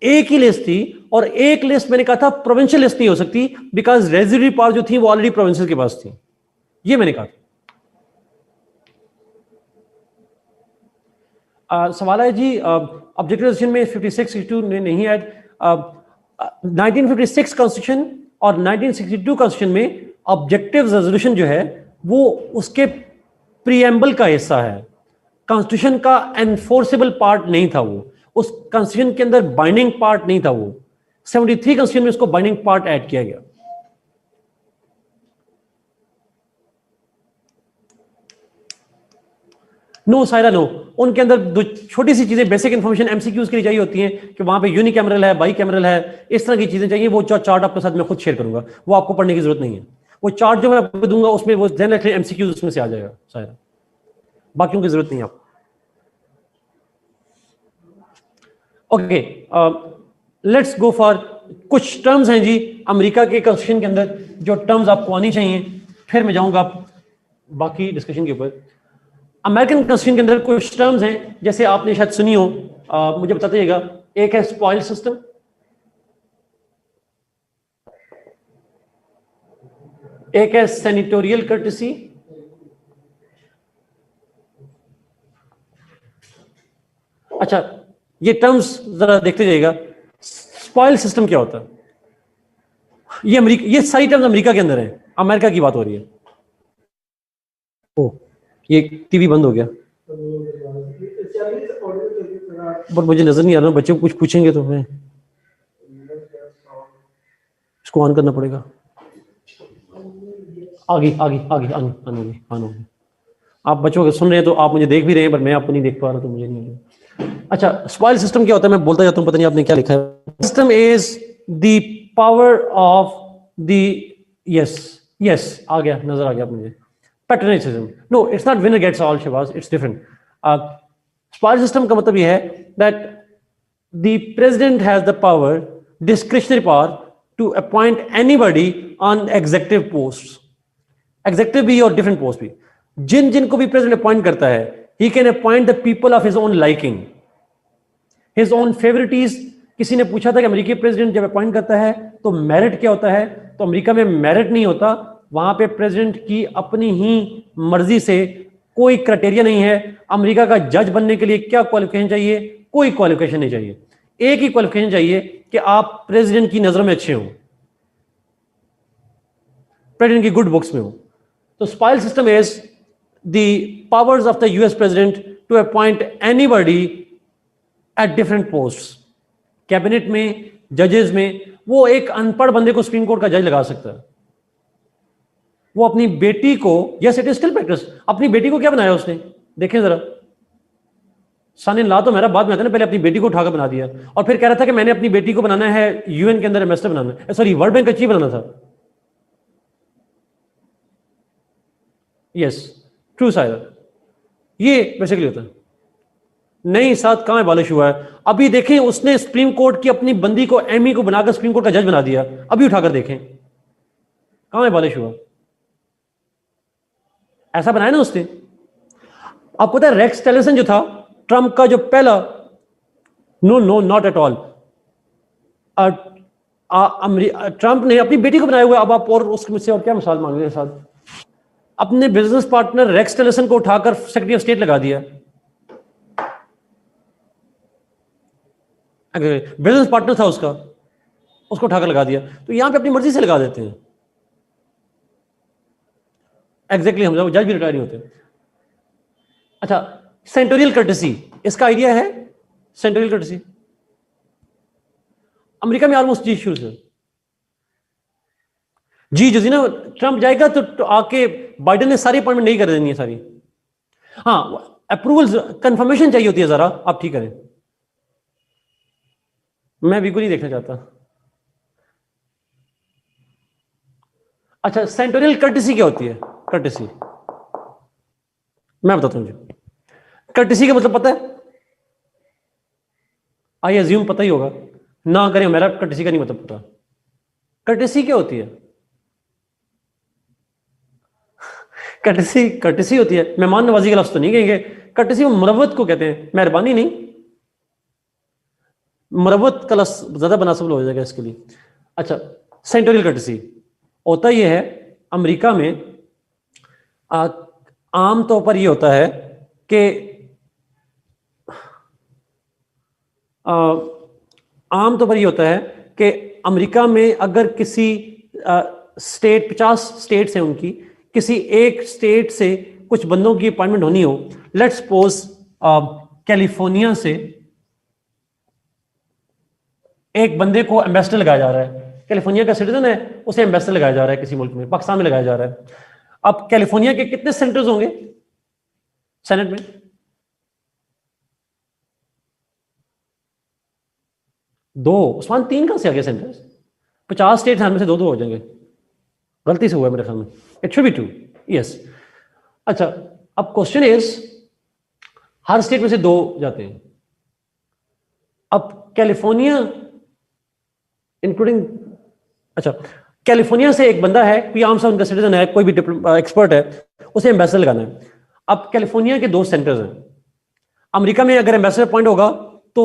एक ही लिस्ट थी, और एक लिस्ट मैंने कहा था प्रोविंशियल लिस्ट नहीं हो सकती, बिकॉज रेजिडरी पावर जो थी वो ऑलरेडी प्रोविंसेस के पास थी, ये मैंने कहा। सवाल है जी, ऑब्जेक्टिव रेजोल्यूशन में 56, 62 में नहीं ऐड, 1956 कॉन्स्टिट्यूशन और 1962 कॉन्स्टिट्यूशन में ऑब्जेक्टिव रेजोल्यूशन जो है वो उसके प्रीएम्बल का हिस्सा है, कॉन्स्टिट्यूशन का एनफोर्सेबल पार्ट नहीं था, वो उस कॉन्स्टिट्यूशन के अंदर बाइंडिंग पार्ट नहीं था वो। 73 कॉन्स्टिट्यूशन में उसको बाइंडिंग पार्ट ऐड किया गया। नो सायरा नो, उनके अंदर दो छोटी सी चीजें बेसिक इंफॉर्मेशन एमसीक्यूज के लिए चाहिए होती हैं कि वहां पे यूनि कैमरल है, बाई कैमरल है, इस तरह की चीजें चाहिए, वो चार्ट आपके साथ मैं खुद शेयर करूंगा, वो आपको पढ़ने की जरूरत नहीं है, वो चार्ट जो मैं आपको दूंगा उसमें वो जनरल एमसीक्यू उसमें से आ जाएगा शायद, बाकियों की जरूरत नहीं आपको। ओके, लेट्स गो फॉर कुछ टर्म्स हैं जी अमेरिका के कॉन्स्टिट्यूशन के अंदर जो टर्म्स आपको आनी चाहिए, फिर मैं जाऊंगा बाकी डिस्कशन के ऊपर। अमेरिकन कॉन्स्टिट्यूशन के अंदर कुछ टर्म्स हैं जैसे आपने शायद सुनी हो, मुझे बताते जाइएगा। एक है स्पॉइल सिस्टम, एक है सेनिटोरियल कर्टेसी, अच्छा ये टर्म्स जरा देखते जाइएगा। स्पॉइल सिस्टम क्या होता है? ये अमेरिका, ये सारी टर्म्स अमेरिका के अंदर है, अमेरिका की बात हो रही है। ओ ये टीवी बंद हो गया, पर मुझे नजर नहीं आ रहा, बच्चे को कुछ पूछेंगे तो मैं इसको ऑन करना पड़ेगा। आगे आगे आगे आगे आगे आगे, आप बच्चों के सुन रहे हैं तो आप मुझे देख भी रहे हैं, पर मैं आपको नहीं देख पा रहा तो मुझे नहीं। अच्छा स्पॉइल सिस्टम क्या होता है मैं बोलता जाता हूं, पता नहीं आपने क्या लिखा है। System is the power of the, yes yes आ गया, नजर आ गया मुझे, पैटर्निज्म। No it's not winner gets all Shahbaz, it's different. Spoil system का मतलब यह है that the president has the power, discretionary power to appoint anybody on executive post, executive भी और डिफरेंट पोस्ट भी। जिन जिनको भी प्रेसिडेंट अपॉइंट करता है, he can appoint the people of his own liking, his own favourites. किसी ने पूछा था कि अमेरिकी प्रेसिडेंट जब अपॉइंट करता है तो मेरिट क्या होता है, तो अमेरिका में मेरिट नहीं होता, वहां पे प्रेसिडेंट की अपनी ही मर्जी से कोई क्राइटेरिया नहीं है। अमेरिका का जज बनने के लिए क्या क्वालिफिकेशन चाहिए? कोई क्वालिफिकेशन नहीं चाहिए, एक ही क्वालिफिकेशन चाहिए कि आप प्रेसिडेंट की नजर में अच्छे हो, प्रेसिडेंट की गुड बुक्स में हो। तो spoil system is the powers of the US president to appoint anybody at different post. Cabinet में, जजेस में, वो एक अनपढ़ बंदे को सुप्रीम कोर्ट का जज लगा सकता है। वो अपनी बेटी को, yes it is still practice, अपनी बेटी को क्या बनाया उसने, देखें जरा, सन इन लॉ तो मेरा बाद में आता है ना, पहले अपनी बेटी को उठाकर बना दिया और फिर कह रहा था कि मैंने अपनी बेटी को बनाना है यूएन के अंदर एम्बेसडर बनाना है, सॉरी वर्ल्ड बैंक का चीफ बनाना था। यस ट्रू साइड, ये बेसिकली होता है। नहीं साथ कहां एबॉलिश हुआ है? अभी देखें उसने सुप्रीम कोर्ट की अपनी बंदी को, एमी को बनाकर सुप्रीम कोर्ट का जज बना दिया, अभी उठाकर देखें कहां एबॉलिश हुआ। ऐसा बनाया ना उसने। आपको पता है रेक्स टिलरसन जो था ट्रंप का जो पहला, no no not at all, Trump ने अपनी बेटी को बनाया हुआ। अब आप और उसके मुझसे और क्या मिसाल मांग रहे हैं साथ? अपने बिजनेस पार्टनर रेक्स टिलरसन को उठाकर सेक्रेटरी ऑफ स्टेट लगा दिया, बिजनेस पार्टनर था उसका, उसको उठाकर लगा दिया। तो यहां पे अपनी मर्जी से लगा देते हैं। एग्जैक्टली हम जज भी रिटायर नहीं होते। अच्छा सेंटोरियल कर्टेसी, इसका आइडिया है? सेंटोरियल कर्टेसी अमेरिका में ऑलमोस्ट जी शुरू से जी जो ना, ट्रंप जाएगा तो आके बाइडेन ने सारी अपॉइंटमेंट नहीं कर देनी है सारी। हाँ अप्रूवल कंफर्मेशन चाहिए होती है जरा, आप ठीक करें, मैं बिल्कुल नहीं देखना चाहता। अच्छा सेंटोरियल कर्टेसी क्या होती है? कर्टेसी मैं बताता हूं जी। कर्टेसी का मतलब पता है? आई अज्यूम पता ही होगा, ना करें मेरा कर्टेसी का नहीं मतलब पता। कर्टेसी क्या होती है? कर्टेसी कर्टेसी होती है, मेहमान नवाजी का लफ्ज तो नहीं कहेंगे। कर्टेसी मुरवत को कहते हैं, मेहरबानी नहीं, मुरवत का लफ्ज ज्यादा मुनासिब हो जाएगा इसके लिए। अच्छा सेंटोरियल कर्टेसी होता यह है अमेरिका में, आम तौर पर यह होता है कि आम तौर पर यह होता है कि अमेरिका में अगर किसी स्टेट, 50 स्टेट्स हैं उनकी, किसी एक स्टेट से कुछ बंदों की अपॉइंटमेंट होनी हो, लेट्स सपोज कैलिफोर्निया से एक बंदे को एम्बेसडर लगाया जा रहा है, कैलिफोर्निया का सिटीजन है, उसे एम्बेसडर लगाया जा रहा है किसी मुल्क में, पाकिस्तान में लगाया जा रहा है। अब कैलिफोर्निया के कितने सेनेटर्स होंगे सेनेट में? 2। उस्मान 3 कहां से आ गए सेनेटर्स? 50 स्टेट में से 2-2 हो जाएंगे। गलती से हुआ है मेरे ख्याल में, इट शुड बी 2, यस। अच्छा, अब क्वेश्चन इज, हर स्टेट में से 2 जाते हैं। अब कैलिफोर्निया इंक्लूडिंग, अच्छा कैलिफोर्निया से एक बंदा है, कोई आम सा उनका सिटीजन है, कोई भी एक्सपर्ट है, उसे एम्बेसडर लगाना है। अब कैलिफोर्निया के 2 सेंटर्स हैं। अमेरिका में अगर एम्बेसडर अपॉइंट होगा तो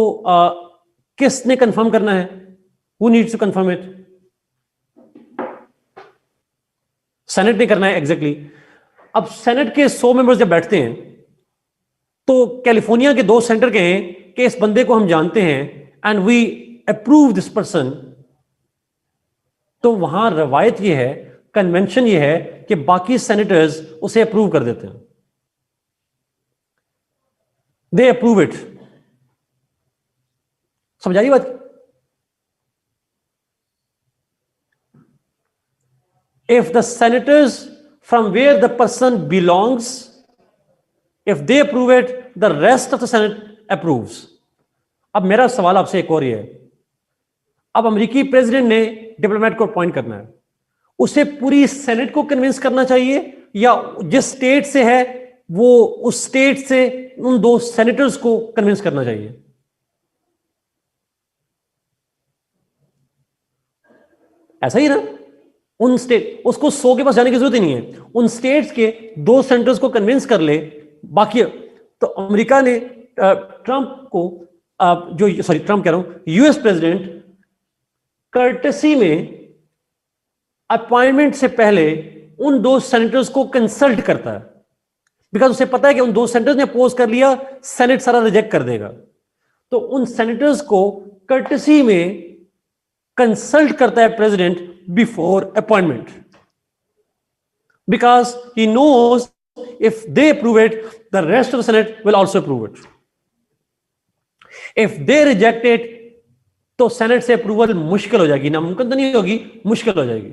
किसने कंफर्म करना है? Who needs to confirm it? Senate ने करना है, एग्जैक्टली। अब सेनेट के 100 मेंबर्स जब बैठते हैं तो कैलिफोर्निया के 2 सेंटर के हैं कि इस बंदे को हम जानते हैं and we approve this person, तो वहां रवायत यह है, कन्वेंशन यह है कि बाकी सेनेटर्स उसे अप्रूव कर देते हैं, दे अप्रूव इट। समझ आई बात? If the senators from where the person belongs, if they approve it, the rest of the Senate approves. अब मेरा सवाल आपसे एक और ही है, अब अमेरिकी प्रेसिडेंट ने डिप्लोमेट को अपॉइंट करना है, उसे पूरी सेनेट को कन्विंस करना चाहिए या जिस स्टेट से है वो उस स्टेट से उन 2 सेनेटर्स को कन्विंस करना चाहिए? ऐसा ही ना, उन स्टेट, उसको 100 के पास जाने की जरूरत ही नहीं है, उन स्टेट्स के 2 सेंटर्स को कन्विंस कर ले, बाकी। तो अमेरिका ने ट्रंप को ट्रंप कह रहा हूं, यूएस प्रेसिडेंट कर्टसी में अपॉइंटमेंट से पहले उन 2 सेनेटर्स को कंसल्ट करता है, बिकॉज उसे पता है कि उन 2 सेनेटर्स ने अपोज कर लिया, सेनेट सारा रिजेक्ट कर देगा, तो उन सेनेटर्स को कर्टसी में कंसल्ट करता है president before appointment, because he knows if they approve it the rest of the senate will also approve it, if they reject it तो सेनेट से अप्रूवल मुश्किल हो जाएगी, नामुमकिन तो नहीं होगी, मुश्किल हो जाएगी।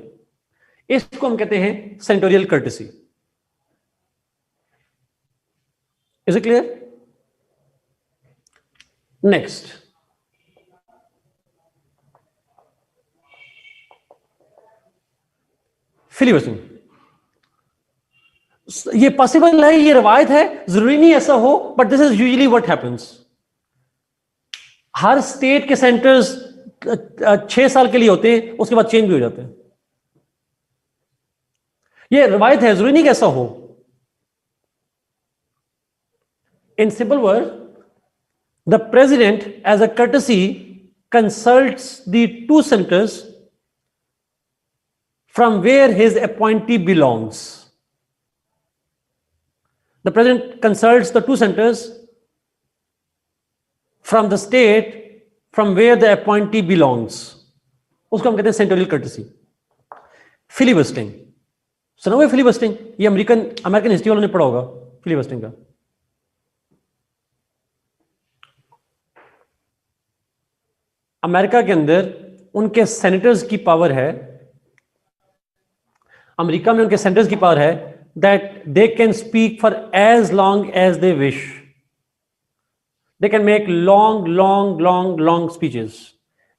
इसको हम कहते हैं senatorial courtesy. Is it clear? Next, filibustering. ये पॉसिबल है, ये रवायत है, जरूरी नहीं ऐसा हो, but this is usually what happens. Her state के सेंटर्स 6 साल के लिए होते हैं, उसके बाद चेंज भी हो जाते हैं। ये रवायत है, जरूरी नहीं कि ऐसा हो। In simple word, the president as a courtesy consults the 2 centers from where his appointee belongs. The president consults the 2 centers from the state from where the appointee belongs. उसको हम कहते हैं सेंट्रल कर्टेसी। फिलिबस्टरिंग सुना हुआ? फिलिबस्टरिंग ये American history वालों ने पढ़ा होगा फिलिबस्टरिंग का। अमेरिका के अंदर उनके सेनेटर्स की पावर है, अमेरिका में उनके सेनेटर्स की पावर है that they can speak for as long as they wish, they can make long long long long speeches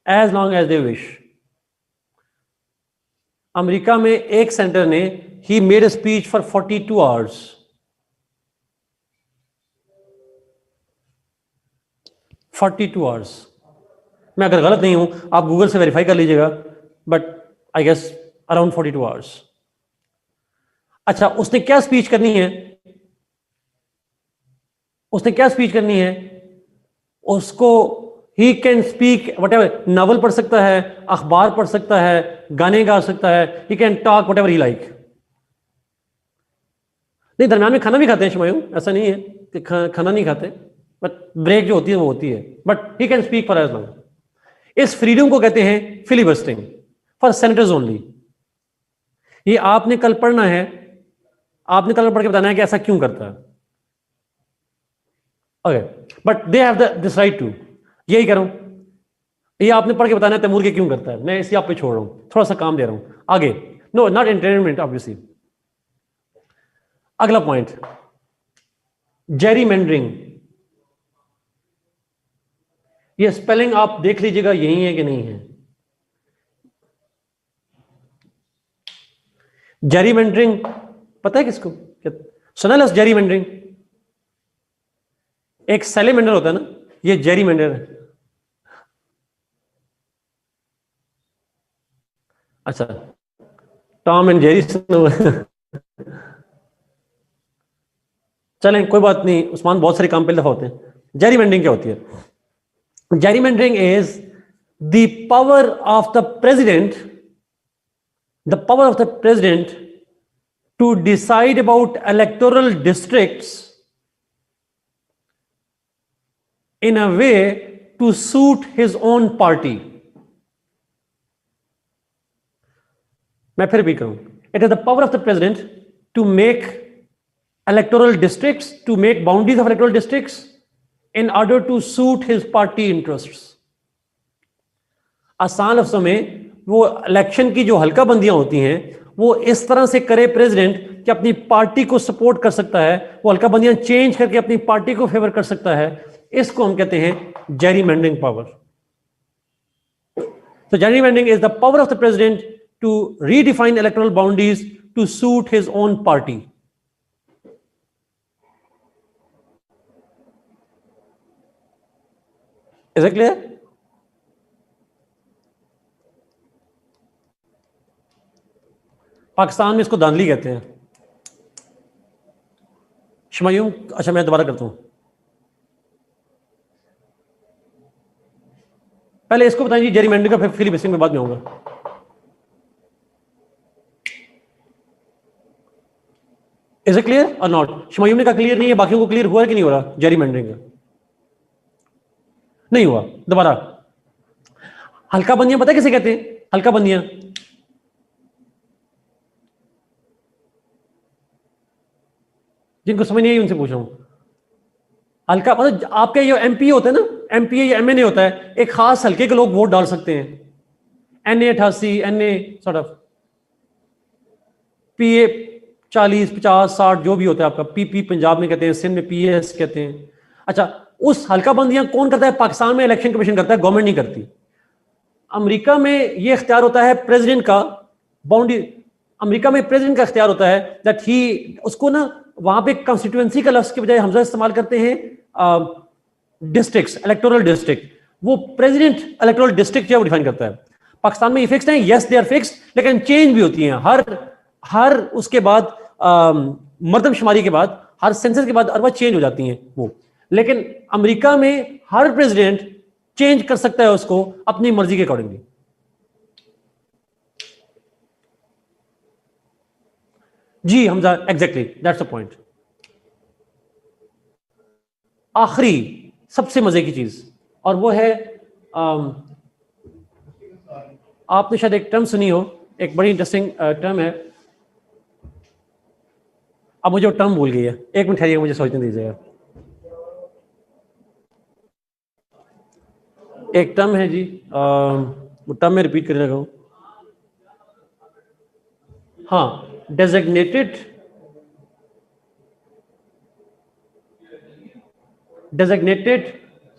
as long as they wish. America में एक सेनेटर ने he made a speech for 42 hours. 42 hours. मैं अगर गलत नहीं हूं, आप Google से वेरीफाई कर लीजिएगा, but I guess around 42 hours. अच्छा, उसने क्या स्पीच करनी है? उसने क्या स्पीच करनी है? उसको ही कैन स्पीक व्हाटएवर, नॉवल पढ़ सकता है, अखबार पढ़ सकता है, गाने गा सकता है, he can talk whatever he like. नहीं, दरम्यान में खाना भी खाते हैं शमायूं, ऐसा नहीं है कि खाना नहीं खाते, बट ब्रेक जो होती है वो होती है, but he can speak for as long. इस फ्रीडम को कहते हैं फिलिबस्टरिंग फॉर सेनेटर्स ओनली। ये आपने कल पढ़ना है, आपने कल पढ़ के बताना है कि ऐसा क्यों करता है। Okay, but they have this right to. यही कह रहा हूं, ये आपने पढ़ के बताना है तैमूर के क्यों करता है। मैं इसी आप पे छोड़ रहा हूं, थोड़ा सा काम दे रहा हूं आगे। No, not entertainment obviously. अगला पॉइंट, जेरीमेंडरिंग। ये स्पेलिंग आप देख लीजिएगा, यही है कि नहीं है। जेरीमेंडरिंग पता है किसको? सुना है जेरीमेंडरिंग? एक सैलेमेंडर होता है ना, ये जेरीमेंडर है। अच्छा, टॉम एंड जेरी चलें कोई बात नहीं, उस्मान बहुत सारे काम पहले दफा होते हैं। जेरीमेंडरिंग क्या होती है? Gerrymandering is the power of the president, to decide about electoral districts in a way to suit his own party. मैं फिर भी कहूं, it is the power of the president to make electoral districts, to make boundaries of electoral districts in order to suit his party interests. आसान लफ्जों में वो election की जो हल्का बंदियां होती हैं वो इस तरह से करे प्रेसिडेंट कि अपनी पार्टी को सपोर्ट कर सकता है, वो हल्का बंदियां चेंज करके अपनी पार्टी को फेवर कर सकता है। इसको हम कहते हैं जेरीमेंडरिंग पावर। तो gerrymandering is the power of the president to redefine electoral boundaries to suit his own party. Is it clear? Pakistan में इसको धांधली कहते हैं। शमायूम, अच्छा मैं दोबारा करता हूं, पहले इसको बताइए जेरीमेंडरिंग का, फिर फिलिपिसिंग में बाद में होगा। इज इट क्लियर और नॉट? शमायूम ने कहा क्लियर नहीं है, बाकियों को क्लियर हुआ है कि नहीं हो रहा? जेरीमेंडरिंग का नहीं हुआ। दोबारा, हल्का बंदियां पता है किसे कहते हैं? हल्का बंदियां जिनको समझ नहीं आई उनसे पूछ रहा हूं। हल्का मतलब आपके ये एमपी होता है ना, एमपी या एमएनए होता है, एक खास हल्के के लोग वोट डाल सकते हैं। NA 88, NA sort of PA 40, 50, 60 जो भी होता है आपका, पीपी पंजाब में कहते हैं, सिंध में पीएस कहते हैं। अच्छा, उस हल्का बंदियां कौन करता है? पाकिस्तान में इलेक्शन कमीशन करता है, गवर्नमेंट नहीं करती। अमेरिका में यह इख्तियार होता है प्रेसिडेंट का, बाउंड्री अमेरिका में प्रेसिडेंट का इख्तियार होता है दैट ही, उसको ना वहां पे कॉन्स्टिट्यूएंसी का लफ्ज के बजाय हमजा इस्तेमाल करते हैं डिस्ट्रिक्ट्स, इलेक्टोरल डिस्ट्रिक्ट। वो प्रेसिडेंट इलेक्टोरल डिस्ट्रिक्ट जो डिफाइन करता है। पाकिस्तान में ये फिक्स्ड है, यस दे आर फिक्स्ड, लेकिन चेंज भी होती हैं हर उसके बाद मर्दमशुमारी के बाद, हर सेंसस के बाद अरबा चेंज हो जाती हैं वो। लेकिन अमेरिका में हर प्रेसिडेंट चेंज कर सकता है उसको अपनी मर्जी के अकॉर्डिंगली। जी Hamza, exactly that's the point. आखिरी सबसे मजे की चीज, और वो है आपने शायद एक टर्म सुनी हो, एक बड़ी इंटरेस्टिंग टर्म है। अब मुझे वो टर्म भूल गई है, एक मिनट ठहरिए, मुझे सोचने दीजिएगा। एक टर्म है जी, वो टर्म में रिपीट करने लगा हूं। हाँ, डेजिग्नेटेड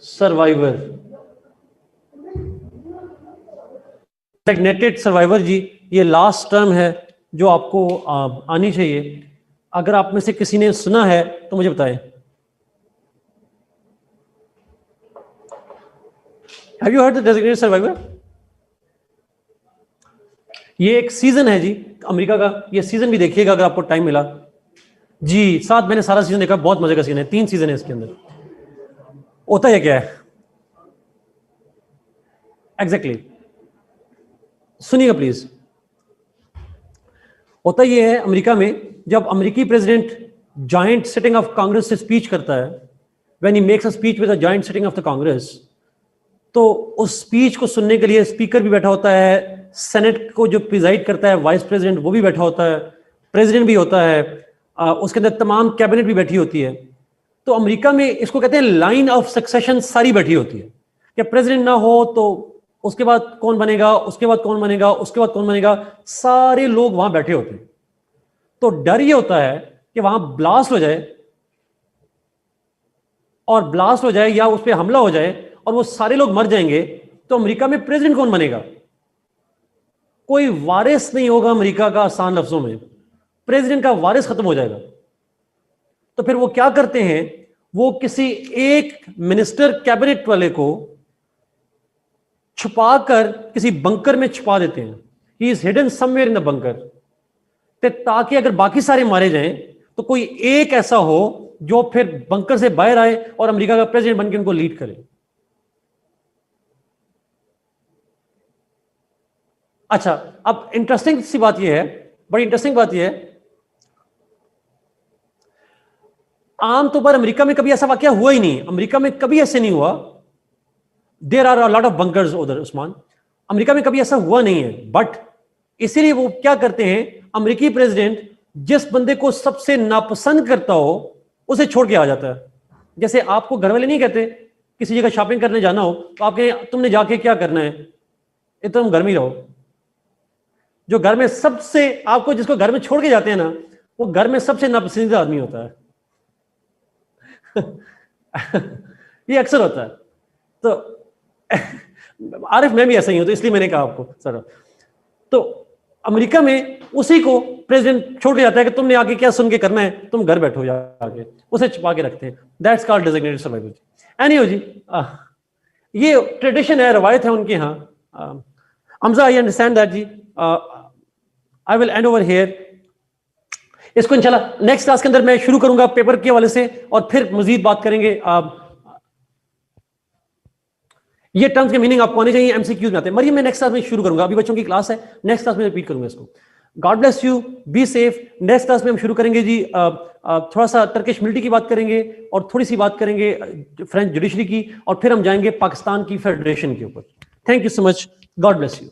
सर्वाइवर। डेजिग्नेटेड सर्वाइवर जी, ये लास्ट टर्म है जो आपको आनी चाहिए। अगर आप में से किसी ने सुना है तो मुझे बताएं। Have you heard the designated survivor? ये एक सीजन है जी अमेरिका का, ये सीजन भी देखिएगा अगर आपको टाइम मिला जी। साथ मैंने सारा सीजन देखा, बहुत मजे का सीजन है, 3 सीजन है इसके अंदर। होता है क्या है एग्जैक्टली, सुनिएगा प्लीज। होता ये है अमेरिका में, जब अमेरिकी president joint sitting of Congress से स्पीच करता है, when he makes a speech with the joint sitting of the Congress, तो उस स्पीच को सुनने के लिए स्पीकर भी बैठा होता है, सेनेट को जो प्रिजाइड करता है वाइस प्रेसिडेंट वो भी बैठा होता है, प्रेसिडेंट भी होता है, उसके अंदर तमाम कैबिनेट भी बैठी होती है। तो अमेरिका में इसको कहते हैं लाइन ऑफ सक्सेशन सारी बैठी होती है कि प्रेसिडेंट ना हो तो उसके बाद कौन बनेगा, उसके बाद कौन बनेगा, उसके बाद कौन बनेगा, सारे लोग वहां बैठे होते हैं। तो डर ये होता है कि वहां ब्लास्ट हो जाए, और ब्लास्ट हो जाए या उस पर हमला हो जाए और वो सारे लोग मर जाएंगे, तो अमेरिका में प्रेसिडेंट कौन बनेगा? कोई वारिस नहीं होगा अमेरिका का, आसान लफ्जों में प्रेसिडेंट का वारिस खत्म हो जाएगा, तो फिर वो क्या करते हैं, वो किसी एक मिनिस्टर कैबिनेट वाले को छुपाकर किसी बंकर में छुपा देते हैं। He is hidden somewhere in the bunker, ताकि अगर बाकी सारे मारे जाएं तो कोई एक ऐसा हो जो फिर बंकर से बाहर आए और अमेरिका का प्रेसिडेंट बनकर उनको लीड करे। अच्छा, अब इंटरेस्टिंग सी बात यह है, बड़ी इंटरेस्टिंग बात यह है, आमतौर पर अमेरिका में कभी ऐसा वाकया हुआ ही नहीं। अमेरिका में कभी ऐसे नहीं हुआ। There are a lot of bunkers उधर उस्मान, अमेरिका में कभी ऐसा हुआ नहीं है। बट इसीलिए वो क्या करते हैं, अमेरिकी प्रेसिडेंट जिस बंदे को सबसे नापसंद करता हो उसे छोड़ के आ जाता है। जैसे आपको घर वाले नहीं कहते किसी जगह शॉपिंग करने जाना हो तो आपके तुमने जाके क्या करना है, ये तुम घर में ही रहो। जो घर में सबसे आपको जिसको घर में छोड़ के जाते हैं ना, वो घर में सबसे नापसंदीदा आदमी होता है। ये अक्सर होता है। तो आरिफ मैं भी ऐसा ही हूं, तो इसलिए मैंने कहा आपको सर। तो अमेरिका में उसी को प्रेसिडेंट छोड़ के जाता है कि तुमने आगे क्या सुन के करना है, तुम घर बैठो जाके, उसे छुपा के रखते हैं। That's called designated survival. Anyway जी, ये ट्रेडिशन है, रवायत है उनके यहाँ। हमजा आई अंडरस्टैंड दैट जी। I will end over here. इसको इंशाल्लाह नेक्स्ट क्लास के अंदर मैं शुरू करूंगा पेपर के हवाले से, और फिर मजीद बात करेंगे। ये टर्म्स के मीनिंग आपको आने चाहिए, एमसीक्यूज में आते हैं। मरियम मैं नेक्स्ट क्लास में शुरू करूंगा, अभी बच्चों की क्लास है, नेक्स्ट क्लास में रिपीट करूंगा इसको। God bless you, be safe. Next class में हम शुरू करेंगे जी, थोड़ा सा टर्किश मिलिट्री की बात करेंगे और थोड़ी सी बात करेंगे फ्रेंच जुडिशरी की, और फिर हम जाएंगे पाकिस्तान की फेडरेशन के ऊपर। Thank you so much, God bless you.